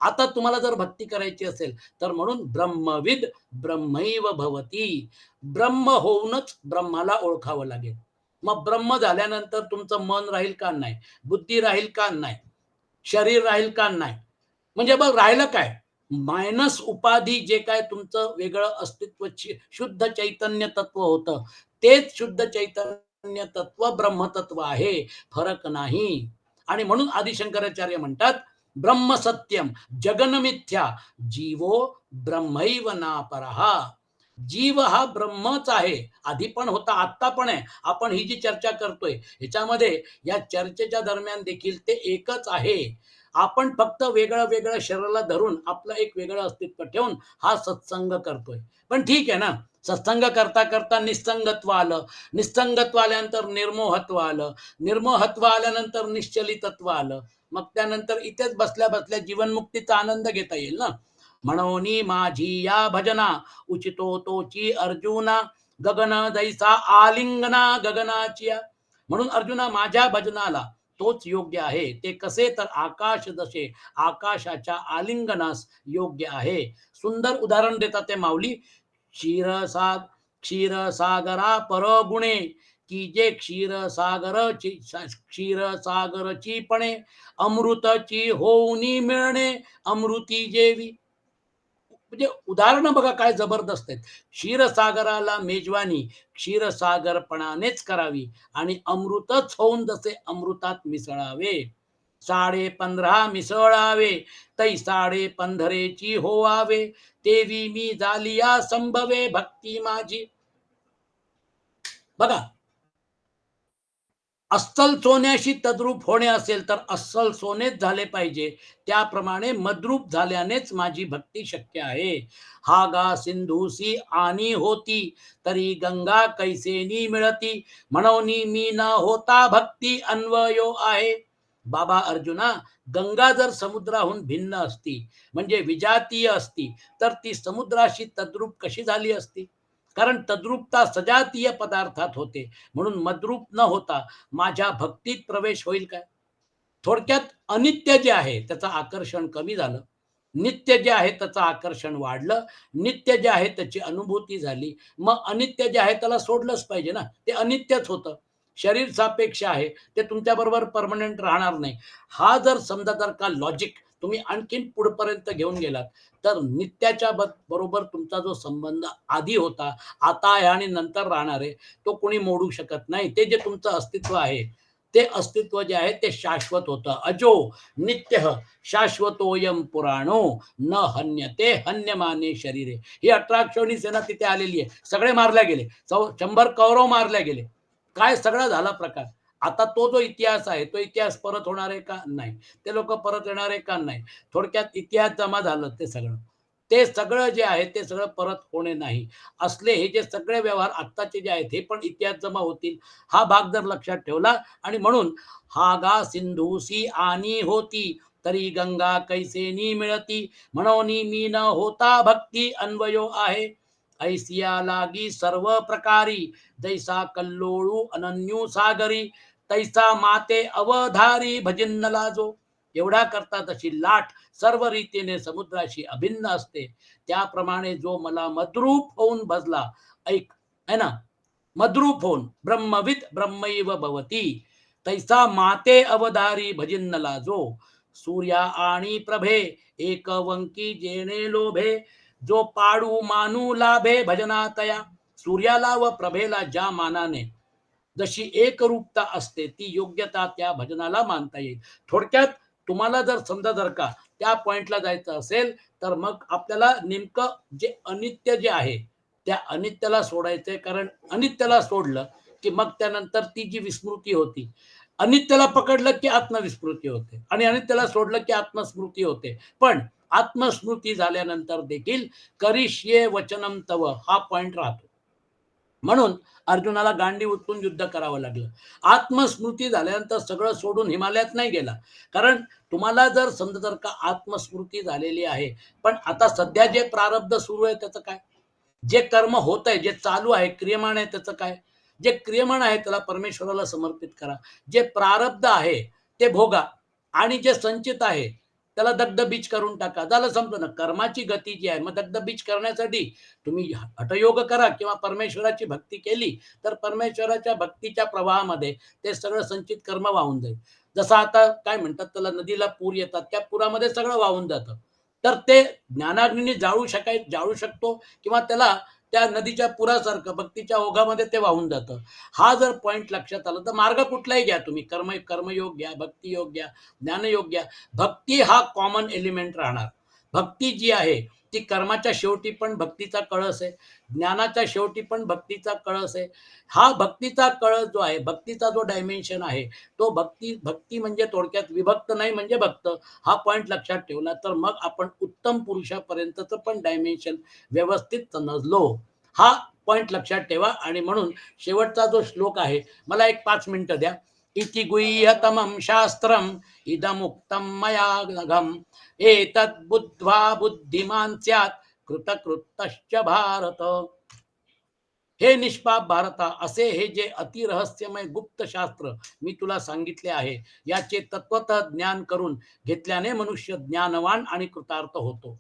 आता तुम्हाला जर भक्ती करायची असेल तर म्हणून ब्रह्मविद ब्रह्मैव भवती, ब्रह्म होऊनच ब्रह्माला ओळखावं लागेल. मग ब्रह्म झाल्यानंतर तुमचं मन राहील का? नाही. बुद्धी राहील का? नाही. शरीर राहील का? नाही. म्हणजे मग राहिलं काय? मायनस उपाधी, जे काय तुमचं वेगळं अस्तित्व शुद्ध चैतन्य तत्व होतं, तेच शुद्ध चैतन्य तत्व ब्रह्मतत्व आहे, फरक नाही. आणि म्हणून आदिशंकराचार्य म्हणतात, ब्रह्म सत्यम जगनमिथ्या, जीवो ब्रह्मैव नापरहा. जीव हा ब्रह्मच आहे, आधी पण होता, आत्ता पण आहे. आपण ही जी चर्चा करतोय ह्याच्यामध्ये, या चर्चेच्या दरम्यान देखील ते एकच आहे. आपण फक्त वेगळं वेगळं शरीराला धरून आपलं एक वेगळं अस्तित्व ठेवून हा सत्संग करतोय. पण ठीक आहे ना, सत्संग करता करता निस्संगत्व आलं, निस्संगत्व आल्यानंतर निर्मोहत्व आलं, निर्मोहत्व आल्यानंतर निश्चलितत्व आलं. मग त्यानंतर इथेच बसल्या बसल्या जीवनमुक्तीचा आनंद घेता येईल ना. म्हणून माझी या भजना उचितो तोची अर्जुना, गगन दैसा आलिंगना गगनाची. म्हणून अर्जुना माझ्या भजनाला तोच योग्य आहे. ते कसे तर आकाश जसे आकाशाच्या आलिंगनास योग्य आहे. सुंदर उदाहरण देतात ते माऊली. क्षीरसाग क्षीरसागरा परगुणे की जे क्षीरसागरची पणे अमृतची होऊनी मिळणे अमृती जेवी. म्हणजे उदाहरणं बघा काय जबरदस्त आहेत. क्षीरसागराला मेजवानी क्षीरसागरपणानेच करावी आणि अमृतच होऊन जसे अमृतात मिसळावे. 15.5 मिसळावे तै 15.5 होवावे, तेवी मी झालिया संभवे भक्ती माझी. बघा, अस्सल सोन्याशी तद्रूप होणे असेल तर अस्सल सोनेच झाले पाहिजे. त्याप्रमाणे मद्रूप झाल्यानेच माझी भक्ती शक्य आहे. हा गा सिंधूसी आनी होती तरी गंगा कैसेनी मिळती, म्हणून मी न होता भक्ती अन्वयो आहे. बाबा अर्जुना, गंगा जर समुद्राहून भिन्न असती म्हणजे विजातीय असती तर ती समुद्राशी तद्रूप कशी झाली असती? कारण तद्रूपता सजातीय पदार्थात होते. म्हणून मद्रूप न होता माझ्या भक्तीत प्रवेश होईल काय? थोडक्यात अनित्य जे आहे त्याचं आकर्षण कमी झालं, नित्य जे आहे त्याचं आकर्षण वाढलं, नित्य जे आहे त्याची अनुभूती झाली. मग अनित्य जे आहे त्याला सोडलंच पाहिजे ना. ते अनित्यच होतं. शरीर सापेक्ष आहे, ते तुमच्याबरोबर परमनंट राहणार नाही. हा जर समजा जर का लॉजिक तुम्ही आणखीन पुढपर्यंत घेऊन गेलात तर नित्याच्या बरोबर तुमचा जो संबंध आधी होता, आता आहे आणि नंतर राहणार आहे, तो कोणी मोडू शकत नाही. ते जे तुमचं अस्तित्व आहे ते अस्तित्व जे आहे ते शाश्वत होतं. अजो नित्य शाश्वतोयम पुराणो न हन्यते हन्यमाने शरीरे. ही 18 अक्षौहिणी सेना तिथे आलेली आहे. सगळे मारल्या गेले. 100 कौरव मारल्या गेले. काय सगळा झाला प्रकार. आता तो जो इतिहास आहे तो इतिहास परत होणार आहे का? नाही. ते लोक परत येणार आहे का? नाही. थोडक्यात इतिहास जमा झालं ते सगळं. ते सगळं जे आहे ते सगळं परत होणे नाही. असले हे जे सगळे व्यवहार आत्ताचे जे आहेत हे पण इतिहास जमा होतील. हा भाग जर लक्षात ठेवला आणि म्हणून हा गा सिंधूसी आनी होती तरी गंगा कैसेनी मिळती, म्हणून मी न होता भक्ती अन्वयो आहे. ऐसिया लागी सर्व प्रकारी जैसा कल्लोळू अनन्यू सागरी, तैसा माते अवधारी भजिन्न लाजो. एवढा करता तशी लाट सर्व रीतीने समुद्राशी अभिन्न असते. त्याप्रमाणे जो मला मद्रूप होऊन भजला, ऐक है ना, मद्रूप होऊन ब्रह्मविद ब्रह्मैव भवती तैसा माते अवधारी भजिन्न लाजो. सूर्या आणि प्रभे एक वंकी जेणे लोभे, जो पाडू मानू लाभे भजनातया. सूर्याला व प्रभेला ज्या मानाने जशी एकरूपता असते ती योग्यता त्या भजनाला मानता येईल. थोडक्यात तुम्हाला जर समजा जर का त्या पॉइंटला जायचं असेल तर मग आपल्याला नेमकं जे अनित्य जे आहे त्या अनित्याला सोडायचंय. कारण अनित्याला सोडलं की मग त्यानंतर ती जी विस्मृती होती, अनित्याला पकडलं की आत्मविस्मृती होते आणि अनित्याला सोडलं की आत्मस्मृती होते. पण आत्मस्मृती झाल्यानंतर देखील करिष्ये वचनम तव हा पॉइंट राहतो. म्हणून अर्जुनाला गांडी उचलून युद्ध करावं लागलं. आत्मस्मृती झाल्यानंतर सगळं सोडून हिमालयात नाही गेला. कारण तुम्हाला जर समजा जर का आत्मस्मृती झालेली आहे, पण आता सध्या जे प्रारब्ध सुरू आहे त्याचं काय? जे कर्म होत आहे, जे चालू आहे, क्रियमाण आहे त्याचं काय? जे क्रियमाण आहे त्याला परमेश्वराला समर्पित करा. जे प्रारब्ध आहे ते भोगा आणि जे संचित आहे त्याला दग्धबीज करून टाका. झालं संपलं ना. कर्माची गती जी आहे, मग दग्धबीज करण्यासाठी तुम्ही हठयोग करा किंवा परमेश्वराची भक्ती केली तर परमेश्वराच्या भक्तीच्या प्रवाहामध्ये ते सगळं संचित कर्म वाहून जाईल. जसं आता काय म्हणतात त्याला, नदीला पूर येतात, त्या पुरामध्ये सगळं वाहून जातं. तर ते ज्ञानाग्नीने जाळू शकतो किंवा त्याला त्या नदीच्या पुरासारखं भक्तीच्या ओघामध्ये ते वाहून जातं. हा जर पॉइंट लक्षात आला तर मार्ग कुठलाही घ्या तुम्ही, कर्मयोग घ्या, भक्तियोग घ्या, ज्ञानयोग घ्या, भक्ती हा कॉमन एलिमेंट राहणार. भक्ती जी आहे ती कर्माच्या शेवटी पण भक्तीचा कळस आहे, ज्ञानाच्या शेवटी पण भक्तीचा कळस आहे. हा भक्तीचा कळस जो आहे, भक्तीचा जो डायमेन्शन आहे, तो भक्ती म्हणजे थोडक्यात विभक्त नाही म्हणजे भक्त. हा पॉइंट लक्षात ठेवला तर मग आपण उत्तम पुरुषापर्यंतचं पण डायमेन्शन व्यवस्थित समजलो. हा पॉइंट लक्षात ठेवा. आणि म्हणून शेवटचा जो श्लोक आहे, मला एक 5 मिनिटं द्या. इति गुह्यतमं शास्त्रम इदमुक्तं मया नघम एतद् बुद्ध्वा बुद्धिमान् स्यात् कृतकृतश्च भारत. हे निष्पाप भारता, असे हे जे अतिरहस्यमय गुप्त शास्त्र मी तुला सांगितले आहे, याचे तत्वतः ज्ञान करून घेतल्याने मनुष्य ज्ञानवान आणि कृतार्थ होतो.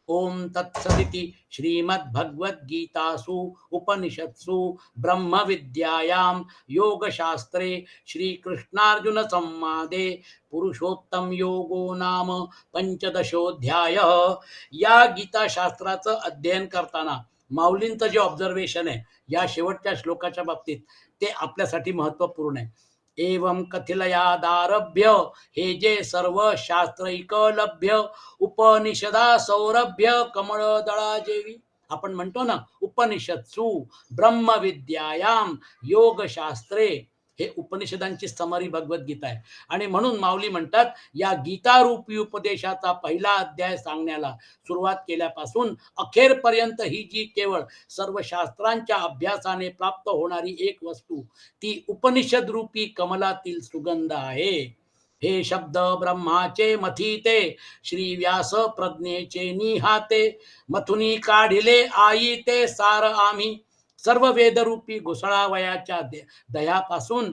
ओम तत्सदिति श्रीमद्भगवद्गीतासु उपनिषत्सु ब्रह्मविद्यायां योगशास्त्रे श्रीकृष्णार्जुन संवादे पुरुषोत्तम योगो नाम पंचदशोध्याय. या गीताशास्त्राचं अध्ययन करताना माऊलींचं जे ऑब्झर्वेशन आहे या शेवटच्या श्लोकाच्या बाबतीत, ते आपल्यासाठी महत्वपूर्ण आहे. एवं कथिलयादारभ्य, हे जे सर्व शास्त्रैक लभ्य उपनिषदा सौरभ्य कमळ दळाजेवी, आपण म्हणतो ना उपनिषत्सु ब्रह्मविद्यायाम योगशास्त्रे, हे उपनिषदांची समरी भगवद्गीता आहे. आणि म्हणून माऊली म्हणतात, या गीतारूपी उपदेशाचा पहिला अध्याय सांगण्याला सुरुवात केल्यापासून अखेरपर्यंत ही जी केवळ सर्व शास्त्रांच्या अभ्यासाने प्राप्त होणारी एक वस्तू, ती उपनिषद रूपी कमलातील सुगंध आहे. हे शब्द ब्रह्माचे मथिते, श्री व्यास प्रज्ञेचे निहाते, मथुनी काढिले आई ते सार आम्ही, सर्व वेदरूपी घुसळावयाच्या दह्यापासून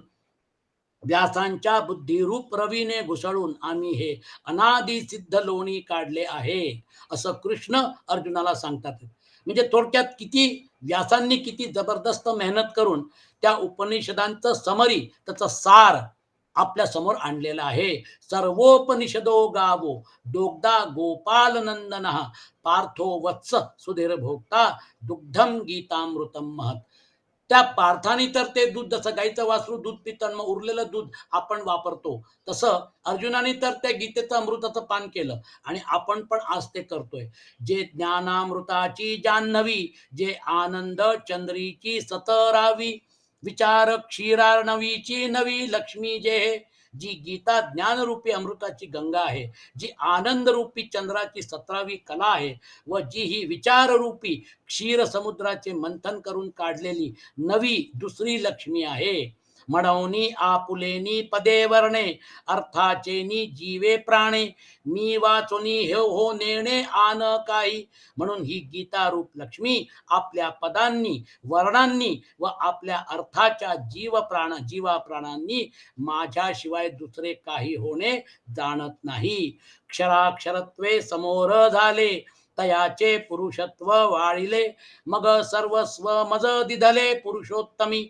व्यासांच्या बुद्धिरूप रवीने घुसळून आम्ही हे अनादि सिद्ध लोणी काढले आहे, असं कृष्ण अर्जुनाला सांगतात. म्हणजे थोडक्यात किती व्यासांनी किती जबरदस्त मेहनत करून त्या उपनिषदांचं समरी, त्याचं सार आपल्या समोर आणलेलं आहे. सर्वोपनिषदो गावो दोग्धा गोपाल नंदन पार्थो वत्स सुधीर भोक्ता दुग्धम गीतामृतम महत. त्या पार्थानी तर ते दूध, जसं गाईचं वासरू दूध पितं मग उरलेलं दूध आपण वापरतो, तसं अर्जुनाने तर त्या गीतेचं अमृताचं पान केलं आणि आपण पण आज ते करतोय. जे ज्ञानामृताची जान्हवी, जे आनंद चंद्रीची सतरावी, विचार क्षीरार्णवीची नवी लक्ष्मी, जे जी गीता ज्ञानरूपी अमृताची गंगा आहे, जी आनंद रूपी चंद्राची 17वी कला आहे, व जी ही विचाररूपी क्षीर समुद्राचे मंथन करून काढलेली नवी दुसरी लक्ष्मी आहे. म्हणूनी आपुलेनी पदे वर्णे अर्थाचेनी जीवे प्राणे, मी वाचुनी हो नेणे आन काही. म्हणून ही गीता रूप लक्ष्मी आपल्या पदांनी वर्णांनी व आपल्या अर्थाच्या जीवा प्राणांनी माझ्याशिवाय दुसरे काही होणे जाणत नाही. क्षराक्षरत्वे समोर झाले, तयाचे पुरुषत्व वाढिले, मग सर्वस्व मज दिधले पुरुषोत्तमी.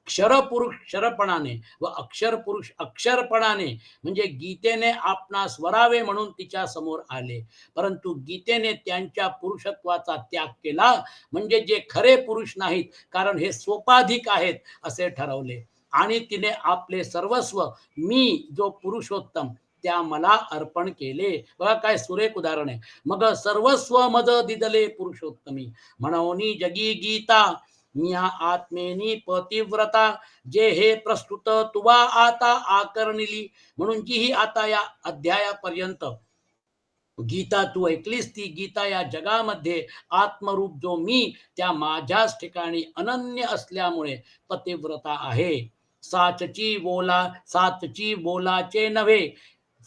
क्षर पुरुष क्षरपणाने व अक्षर पुरुष अक्षरपणाने, म्हणजे गीतेने आपणास वरावे म्हणून तिच्या समोर आले, परंतु गीतेने त्यांच्या पुरुषत्वाचा त्याग केला, म्हणजे जे खरे पुरुष नाहीत, कारण हे सोपाधिक आहेत असे ठरवले, आणि तिने आपले सर्वस्व मी जो पुरुषोत्तम त्या मला अर्पण केले. बघा काय सुरेख उदाहरण आहे. मग सर्वस्व मज दिदले पुरुषोत्तमी, म्हणून जगी गीता मिया आत्मेनी पतिव्रता, जे हे प्रस्तुत तुवा आता आकर्णिली. म्हणून जी ही आता या अध्यायापर्यंत गीता तू ऐकलीस, ती गीता या जगामध्ये आत्मरूप जो मी त्या माझ्याच ठिकाणी अनन्य असल्यामुळे पतिव्रता आहे. साचची बोलाचे नव्हे,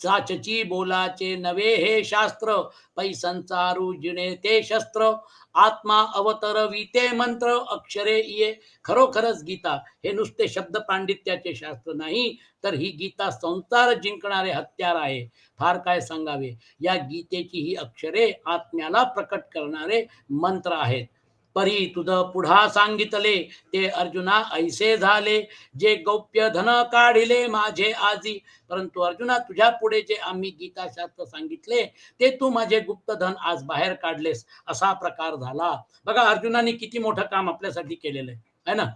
साचची बोलाचे नव्हे हे शास्त्र, पैसंचारू जिणे ते शस्त्र, आत्मा अवतरविते मंत्र अक्षरे ये. खरोखरच गीता हे नुसते शब्द पांडित्याचे शास्त्र नाही, तर ही गीता संसार जिंकणारे हत्यार आहे. फार काय सांगावे, या गीतेची ही अक्षरे आत्म्याला प्रकट करणारे मंत्र आहेत. परी तुझ पुढा सांगितले, ते अर्जुना ऐसे झाले, जे गौप्य धन काढिले माझे आजी. परंतु अर्जुना, तुझ्या पुढे जे आम्ही गीताशास्त्र सांगितले, ते तू माझे गुप्तधन आज बाहेर काढलेस, असा प्रकार झाला. बघा अर्जुनाने किती मोठं काम आपल्यासाठी केलेलं आहे ना.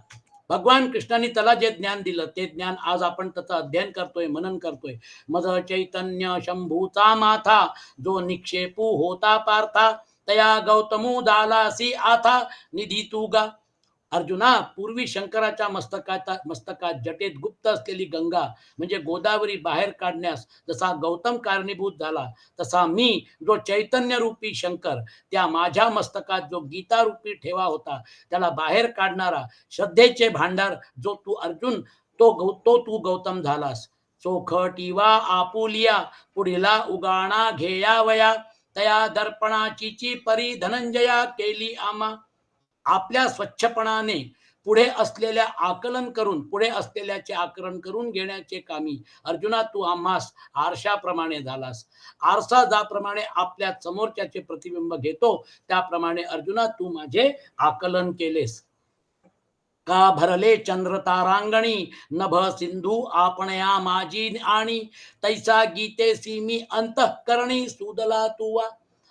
भगवान कृष्णाने त्याला जे ज्ञान दिलं, ते ज्ञान आज आपण त्याचं अध्ययन करतोय, मनन करतोय. मज चैतन्य शंभूचा माथा, जो निक्षेपू होता पार्था, तया गौतमू दालासी आता निधी तुगा. अर्जुना, पूर्वी शंकराच्या मस्तकात जटेत गुप्त असलेली गंगा म्हणजे गोदावरी बाहेर काढण्यास जसा गौतम कारणीभूत झाला, तसा मी जो चैतन्य रूपी शंकर, त्या माझ्या मस्तकात जो गीता रूपी ठेवा होता, त्याला बाहेर काढणारा श्रद्धेचे भांडार जो तू अर्जुन, तो तू गौतम झालास. चोखटीवा आपुलिया पुढीला उगाणा घेयावया, तया दर्पणाची परी धनंजया केली आमा. आपल्या स्वच्छपणाने पुढे असलेल्याचे आकलन करून घेण्याचे कामी अर्जुना तू आम्हास आरशाप्रमाणे झालास. आरसा ज्याप्रमाणे आपल्या समोरच्याचे प्रतिबिंब घेतो, त्याप्रमाणे अर्जुना तू माझे आकलन केलेस. का भरले चंद्र तारांगणी नभ सिंधू आपणया माझी आणि, तैसा गीतेसी मी अंतःकरणी सुदला तुवा.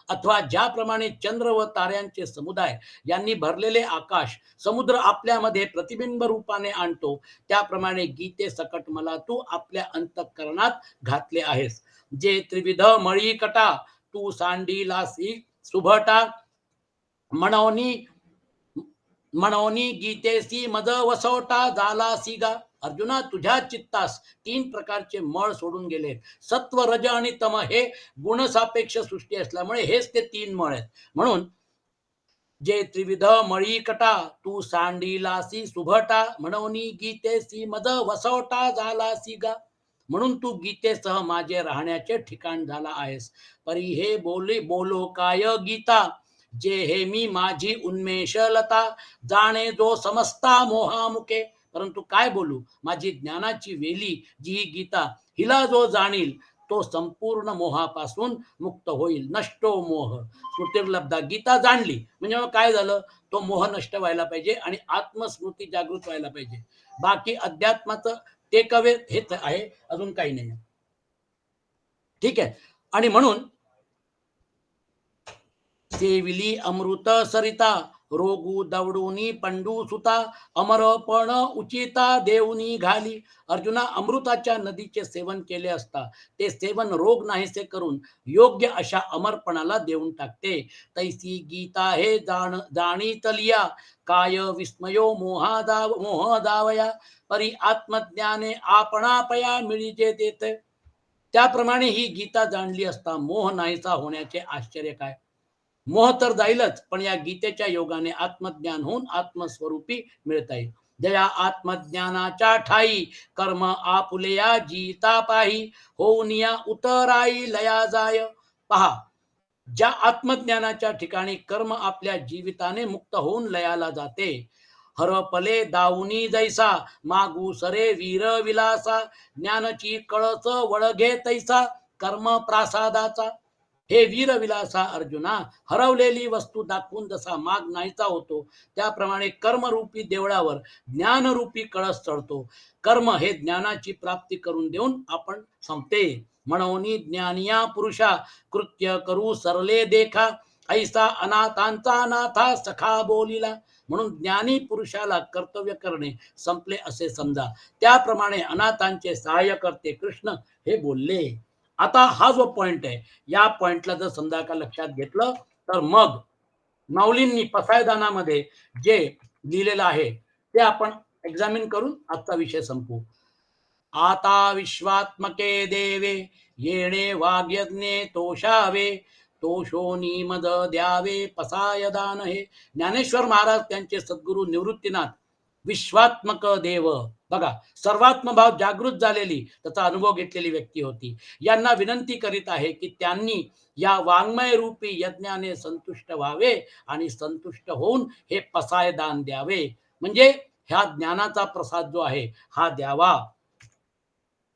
अथवा ज्याप्रमाणे चंद्र व ताऱ्यांचे समुदाय यांनी भरलेले आकाश समुद्र आपल्यामध्ये प्रतिबिंब रूपाने आणतो, त्याप्रमाणे गीते सकट मला तू आपल्या अंतःकरणात घातले आहेस. जे त्रिविध मळीकटा तू सांडिलासी सुभटा, म्हणोनी म्हणोनी गीतेसी मज वसवटा झाला सिगा. अर्जुना, तुझ्या चित्तास तीन प्रकारचे मळ सोडून गेले. सत्व, रज आणि तम हे गुणसापेक्ष सृष्टी असल्यामुळे हेच ते तीन मळ आहेत. म्हणून जे त्रिविध मळीकटा तू सांडिलासी सुभटा, म्हणोनी गीतेसी मज वसवटा झाला सिगा. म्हणून तू गीतेसह माझे राहण्याचे ठिकाण झाला आहेस. परी हे बोलो काय गीता, जे हे मी माझी उन्मेषलता, जाणे जो समस्ता मोहामुखे. परंतु काय बोलू, माझी ज्ञानाची वेली जी ही गीता, हिला जो जाणील तो संपूर्ण मोहापासून मुक्त होईल. नष्टो मोह स्मृतिर्लब्धा. गीता जाणली म्हणजे मग काय झालं, तो मोह नष्ट व्हायला पाहिजे आणि आत्मस्मृती जागृत व्हायला पाहिजे. बाकी अध्यात्माचं टेक अवे हेच आहे, अजून काही नाही. ठीक आहे. आणि म्हणून सेविली अमृत सरिता, रोगू दवडूनी पंडू सुता, अमरपण उचिता देऊनी घाली. अर्जुना, अमृताच्या नदीचे सेवन केले असता ते सेवन रोग नाहीसे करून योग्य अशा अमरपणाला देऊन टाकते. तैसी गीता हे जाणीतलिया, काय विस्मयो मोह दावया, परी आत्मज्ञाने आपणापया मिळीजे देत. त्याप्रमाणे ही गीता जाणली असता मोह नाहीसा होण्याचे आश्चर्य काय. मोह तर जाईलच, पण या गीतेच्या योगाने आत्मज्ञान होऊन आत्मस्वरूपी मिळता येईल. जया आत्मज्ञानाच्या ठाई कर्म आपुलया जीता पाही, होऊनिया उतराई लया जाय. पहा, ज्या आत्मज्ञानाच्या ठिकाणी कर्म आपल्या जीविताने मुक्त होऊन लयाला जाते. हरपले दाऊनी जैसा, मागू सरे वीर विलासा, ज्ञानची कळस वळघे तैसा, कर्म प्रासादाचा. हे वीरविलासा अर्जुना, हरवलेली वस्तू दाखवून जसा माग नाहीचा होतो, त्याप्रमाणे कर्मरूपी देवळावर ज्ञानरूपी कळस चढतो. कर्म हे ज्ञानाची प्राप्ती करून देऊन आपण संपते. म्हणून ज्ञानिया पुरुषा कृत्य करू सरले देखा, ऐसा अनाथांचा नाथा सखा बोलिला. म्हणून ज्ञानी पुरुषाला कर्तव्य करणे संपले असे समजा, त्याप्रमाणे अनाथांचे सहाय्य करते कृष्ण हे बोलले. आता हा जो पॉइंट आहे, या पॉइंटला जर समजा का लक्षात घेतलं, तर मग माऊलींनी पसायदानामध्ये जे लिहिलेलं आहे ते आपण एक्झामिन करून आजचा विषय संपू. आता विश्वात्मके देवे, येणे वाग्यज्ञे तोषावे, तोषोनी मद द्यावे पसायदान. हे ज्ञानेश्वर महाराज त्यांचे सद्गुरू निवृत्तीनाथ विश्वात्मक देव, बघा, सर्वात्म भाव जागृत झालेली, त्याचा अनुभव घेतलेली व्यक्ती होती. यांना विनंती करीत आहे की त्यांनी या वाङ्मय रूपी यज्ञाने संतुष्ट व्हावे आणि संतुष्ट होऊन हे पसायदान द्यावे, म्हणजे ह्या ज्ञानाचा प्रसाद जो आहे हा द्यावा.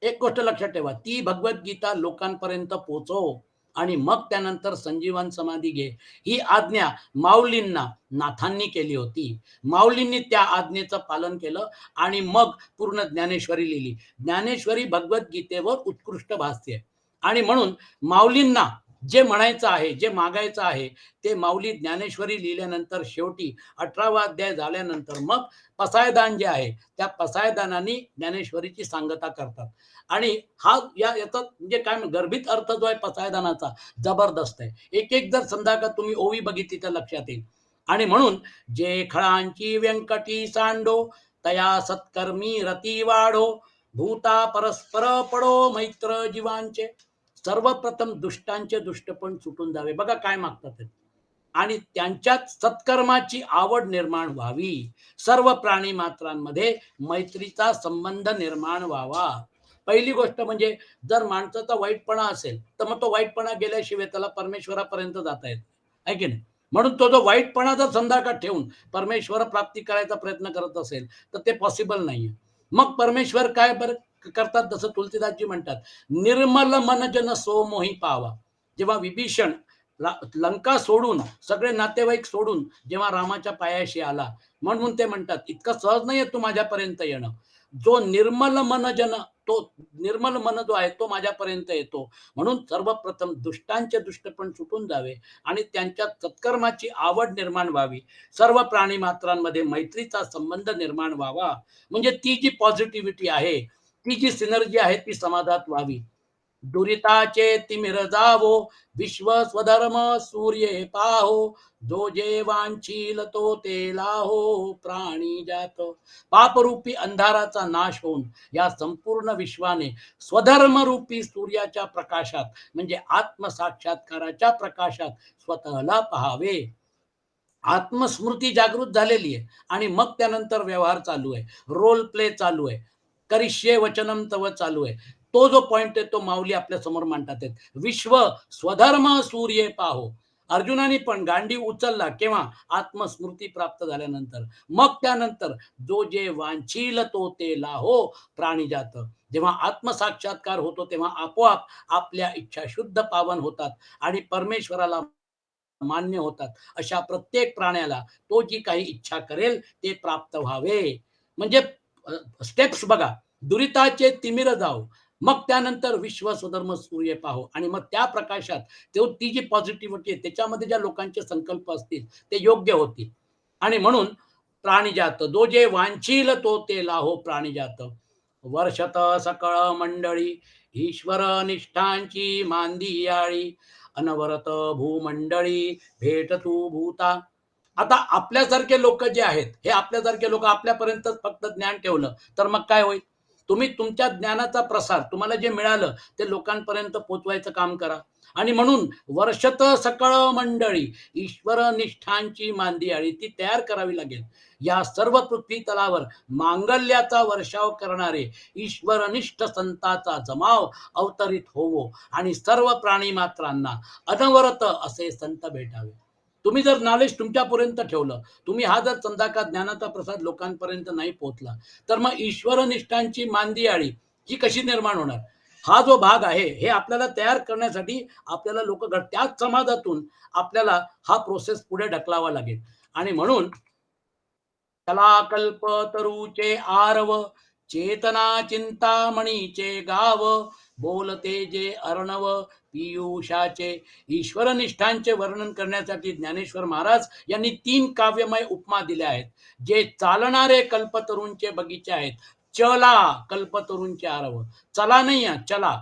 एक गोष्ट लक्षात ठेवा, ती भगवद्गीता लोकांपर्यंत पोहोचव आणि मग त्यानंतर संजीवन समाधी घे, ही आज्ञा माऊलींना नाथांनी केली होती. माऊलींनी त्या आज्ञेचं पालन केलं आणि मग पूर्ण ज्ञानेश्वरी लिहिली. ज्ञानेश्वरी भगवद्गीतेवर उत्कृष्ट भाष्य. आणि म्हणून माऊलींना जे म्हणायचं आहे, जे मागायचं आहे, ते माऊली ज्ञानेश्वरी लिहिल्यानंतर शेवटी 18वा अध्याय झाल्यानंतर मग पसायदान जे आहे त्या पसायदानाने ज्ञानेश्वरीची सांगता करतात. आणि हा याचा म्हणजे काय गर्भित अर्थ जो आहे पसायदानाचा जबरदस्त आहे. एक एक जर समजा का तुम्ही ओवी बघितली तर लक्षात येईल. आणि म्हणून जे खळांची व्यंकटी सांडो, तया सत्कर्मी रती वाढो, भूता परस्पर पडो मैत्र जीवांचे. सर्वप्रथम दुष्टांचे दुष्टपण सुटून जावे. बघा काय मागतात ते. आणि त्यांच्यात सत्कर्माची आवड निर्माण व्हावी. सर्व प्राणी मात्रांमध्ये मैत्रीचा संबंध निर्माण व्हावा. पहिली गोष्ट म्हणजे जर माणसाचा वाईटपणा असेल तर मग तो वाईटपणा गेल्याशिवाय त्याला परमेश्वरापर्यंत जाता येत आहे की नाही. म्हणून तो जो वाईटपणा जर संधाकात ठेवून परमेश्वर प्राप्ती करायचा प्रयत्न करत असेल तर ते पॉसिबल नाहीये. मग परमेश्वर काय बरं करतात, जसं तुलसीदासजी म्हणतात, निर्मल मन जन सो मोही पावा. जेव्हा विभीषण लंका सोडून, सगळे नातेवाईक सोडून जेव्हा रामाच्या पायाशी आला, म्हणून ते म्हणतात इतकं सहज नाहीये तू माझ्यापर्यंत येणं. जो निर्मल मन जन, तो निर्मल मन जो आहे तो माझ्यापर्यंत येतो. म्हणून सर्वप्रथम दुष्टांचे दुष्टपण सुटून जावे आणि त्यांच्यात सत्कर्माची आवड निर्माण व्हावी. सर्व प्राणी मात्रांमध्ये मैत्रीचा संबंध निर्माण व्हावा. म्हणजे ती जी पॉझिटिव्हिटी आहे, ती जी सिनर्जी आहे ती समाजात व्हावी. दुरिताचे तिमिर जावो, विश्व स्वधर्म सूर्ये पाहो, जो जे वांछील तो ते लाहो, प्राणी जात. पापरूपी अंधाराचा नाश होऊन या संपूर्ण विश्वाने स्वधर्मरूपी सूर्याच्या प्रकाशात म्हणजे आत्मसाक्षात्काराच्या प्रकाशात स्वतःला पहावे. आत्मस्मृती जागृत झालेली आहे आणि मग त्यानंतर व्यवहार चालू आहे, रोल प्ले चालू आहे, करिष्ये वचनम तव चालू आहे. तो जो पॉइंट आहे तो माऊली आपल्या समोर मांडतात आहेत. विश्व स्वधर्म सूर्ये पाहो. अर्जुनाने पण गांडी उचलला केव्हा? आत्मस्मृती प्राप्त झाल्यानंतर. मग त्यानंतर जो जे वांछील तो ते लाहो, प्राणीजात. जेव्हा आत्मसाक्षात्कार होतो तेव्हा आपोआप आपल्या इच्छा शुद्ध पावन होतात आणि परमेश्वराला मान्य होतात. अशा प्रत्येक प्राण्याला तो जी काही इच्छा करेल ते प्राप्त व्हावे. म्हणजे स्टेप्स बघा. दुरिताचे तिमिर जाओ, मग त्यानंतर विश्व स्वधर्म सूर्य पाहो आणि मग त्या प्रकाशात ती जी पॉझिटिव्हिटी आहे त्याच्यामध्ये ज्या लोकांचे संकल्प असतील ते योग्य होतील. आणि म्हणून प्राणिजात जो जे वांछील तो ते लाहो प्राणिजात. वर्षत सकळ मंडळी ईश्वर निष्ठांची मांदियाळी, अनवरत भूमंडळी भेट तू भूता. आता आपल्यासारखे लोक जे आहेत, हे आपल्यासारखे लोक आपल्यापर्यंत फक्त ज्ञान ठेवलं तर मग काय होईल? तुम्ही तुमच्या ज्ञानाचा प्रसार, तुम्हाला जे मिळालं ते लोकांपर्यंत पोचवायचं काम करा. आणि म्हणून वर्षत सकळ मंडळी ईश्वर निष्ठांची मांदियाळी ती तयार करावी लागेल. या सर्व पृथ्वी तलावर मांगल्याचा वर्षाव करणारे ईश्वरनिष्ठ संताचा जमाव अवतरित होवो आणि सर्व प्राणी मात्रांना अनवरत असे संत भेटावे. तुम्ही जर नॉलेज तुमच्यापर्यंत ठेवलं, तुम्ही हा जर संध्याकाळ ज्ञानाचा प्रसाद लोकांपर्यंत नाही पोहोचला तर मग ईश्वरनिष्ठांची मांदियाळी ही कशी निर्माण होणार? हा जो भाग आहे हे आपल्याला तयार करण्यासाठी आपल्याला लोक त्याच समाजातून आपल्याला हा प्रोसेस पुढे ढकलावा लागेल. आणि म्हणून त्याला कल्पतरूचे आरव, चेतना चिंतामणीचे गाव, बोलते जे अर्णव पियुषाचे. ईश्वरनिष्ठांचे वर्णन करण्यासाठी ज्ञानेश्वर महाराज यांनी 3 काव्यमय उपमा दिल्या आहेत. जे चालणारे कल्पतरूंचे बगीचे आहेत. चला कल्पतरूंचे आरव, चला नाही चला.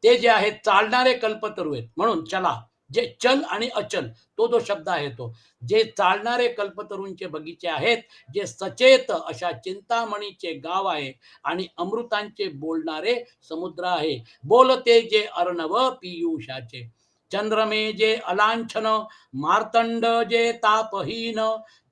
ते जे आहेत चालणारे कल्पतरू आहेत म्हणून चला. जे चल आणि अचल तो जो शब्द आहे तो, जे चालणारे कल्पतरूंचे बगीचे आहेत, जे सचेत अशा चिंतामणीचे गाव आहे आणि अमृतांचे बोलणारे समुद्र आहे. बोलते जे अर्णव पियुषाचे. चंद्रमे जे अलांछन, मार्तंड जे तापहीन,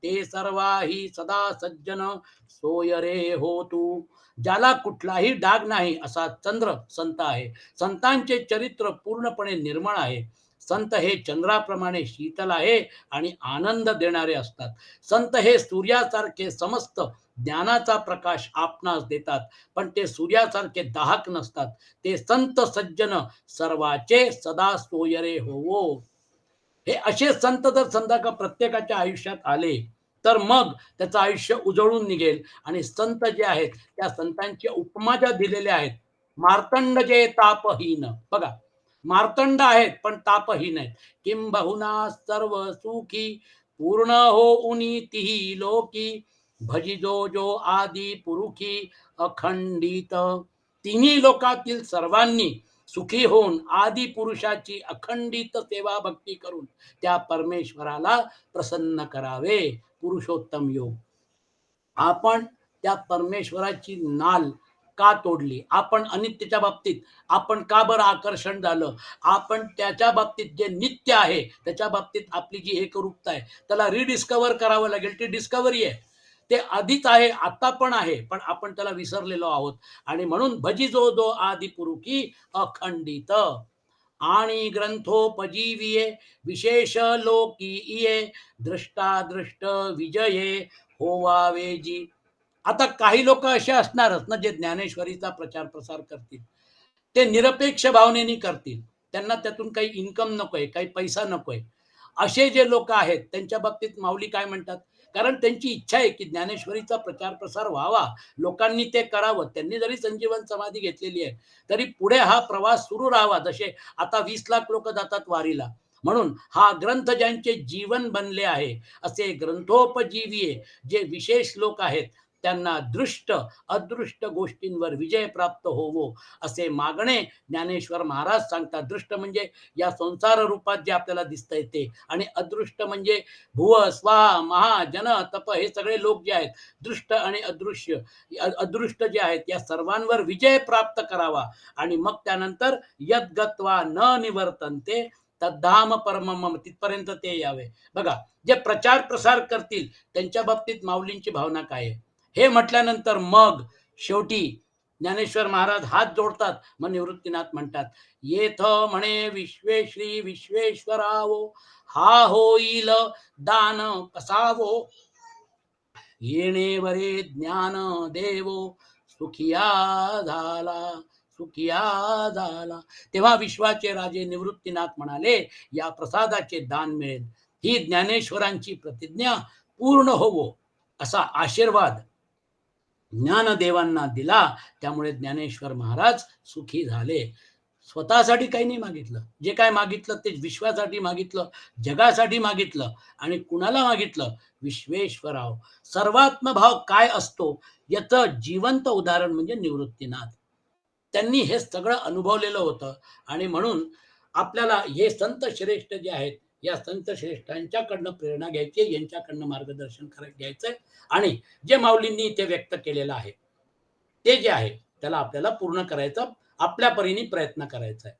ते सर्वाही सदा सज्जन, सोय रे हो तू. ज्याला कुठलाही डाग नाही असा चंद्र संत आहे. संतांचे चरित्र पूर्णपणे निर्मळ आहे. संत हे चंद्राप्रमाणे शीतल आहे आणि आनंद देणारे असतात. संत हे सूर्यासारखे समस्त ज्ञानाचा प्रकाश आपणास देतात, पण ते सूर्यासारखे दाहक नसतात. ते संत सज्जन सर्वाचे सदा सोयरे होवो. हे असे संत जर समजा का प्रत्येकाच्या आयुष्यात आले तर मग त्याचं आयुष्य उजळून निघेल. आणि संत जे आहेत त्या संतांच्या उपमा ज्या दिलेल्या आहेत, मार्तंड जे तापहीन, बघा मार्तंड आहेत पण तापहीन आहेत. किंबहुना सर्व सुखी पूर्ण हो उनी तिही लोकी, भजिजो जो आदि पुरुखी अखंडित. तिन्ही लोकातील सर्वांनी सुखी होऊन आदि पुरुषाची अखंडित सेवा भक्ती करून त्या परमेश्वराला प्रसन्न करावे. पुरुषोत्तम योग. आपण त्या परमेश्वराची नाल का तोडली? आपण अनित्यच्या बाबतीत आपण का बरं आकर्षण झालं? आपण त्याच्या बाबतीत जे नित्य आहे त्याच्या बाबतीत आपली जी एकरूपता आहे त्याला रिडिस्कवर करावं लागेल. ती डिस्कवरी आहे. ते आधीच आहे, आता पण आहे, पण आपण त्याला विसरलेलो आहोत. आणि म्हणून भजिजो जो आदिपुरुषी अखंडित आणि ग्रंथोपजीविये विशेष लोकीये दृष्टादृष्ट विजये होवावे जी. आता काही लोक असे असणारच ना जे ज्ञानेश्वरीचा प्रचार प्रसार करतील. ते निरपेक्ष भावनेने करतील. त्यांना त्यातून काही इन्कम नकोय, काही पैसा नकोय. असे जे लोक आहेत त्यांच्या बाबतीत माऊली काय म्हणतात? कारण त्यांची इच्छा आहे की ज्ञानेश्वरीचा प्रचार प्रसार व्हावा, लोकांनी ते करावं. त्यांनी जरी संजीवन समाधी घेतलेली आहे तरी पुढे हा प्रवास सुरू राहावा. जसे आता 20 लाख लोक जातात वारीला, म्हणून हा ग्रंथ ज्यांचे जीवन बनले आहे असे ग्रंथोपजीवीये जे विशेष लोक आहेत त्यांना दृष्ट अदृष्ट गोष्टींवर विजय प्राप्त होवो असे मागणे ज्ञानेश्वर महाराज सांगतात. दृष्ट म्हणजे या संसार रूपात जे आपल्याला दिसतंय ते, आणि अदृष्ट म्हणजे भुव स्वा महा जन तप हे सगळे लोक जे आहेत दृष्ट आणि अदृश्य अदृष्ट जे आहेत या सर्वांवर विजय प्राप्त करावा. आणि मग त्यानंतर यद्गत्वा न निवर्तन्ते तद्धाम परमम तिथपर्यंत ते यावे. बघा, जे प्रचार प्रसार करतील त्यांच्या बाबतीत माऊलींची भावना काय आहे हे म्हटल्यानंतर मग शेवटी ज्ञानेश्वर महाराज हात जोडतात. मग निवृत्तीनाथ म्हणतात, येथ म्हणे विश्वेश्री विश्वेश्वरावो हा होईल दान कसावो येणे वरे ज्ञान देवो सुखिया झाला सुखिया झाला. तेव्हा विश्वाचे राजे निवृत्तीनाथ म्हणाले, या प्रसादाचे दान मिळेल, ही ज्ञानेश्वरांची प्रतिज्ञा पूर्ण होवो असा आशीर्वाद ज्ञानदेवांना दिला. त्यामुळे ज्ञानेश्वर महाराज सुखी झाले. स्वतःसाठी काही नाही मागितलं. जे काय मागितलं ते विश्वासाठी मागितलं, जगासाठी मागितलं. आणि कुणाला मागितलं? विश्वेश्वराव. सर्वात्म भाव काय असतो याचं जिवंत उदाहरण म्हणजे निवृत्तीनाथ. त्यांनी हे सगळं अनुभवलेलं होतं. आणि म्हणून आपल्याला हे संत श्रेष्ठ जे आहेत या संत श्रेष्ठांच्याकडनं प्रेरणा घ्यायची, यांच्याकडनं मार्गदर्शन घ्यायचंय. आणि जे माऊलींनी इथे व्यक्त केलेलं आहे ते जे आहे त्याला आपल्याला पूर्ण करायचा, आपल्या परीने प्रयत्न करायचा आहे.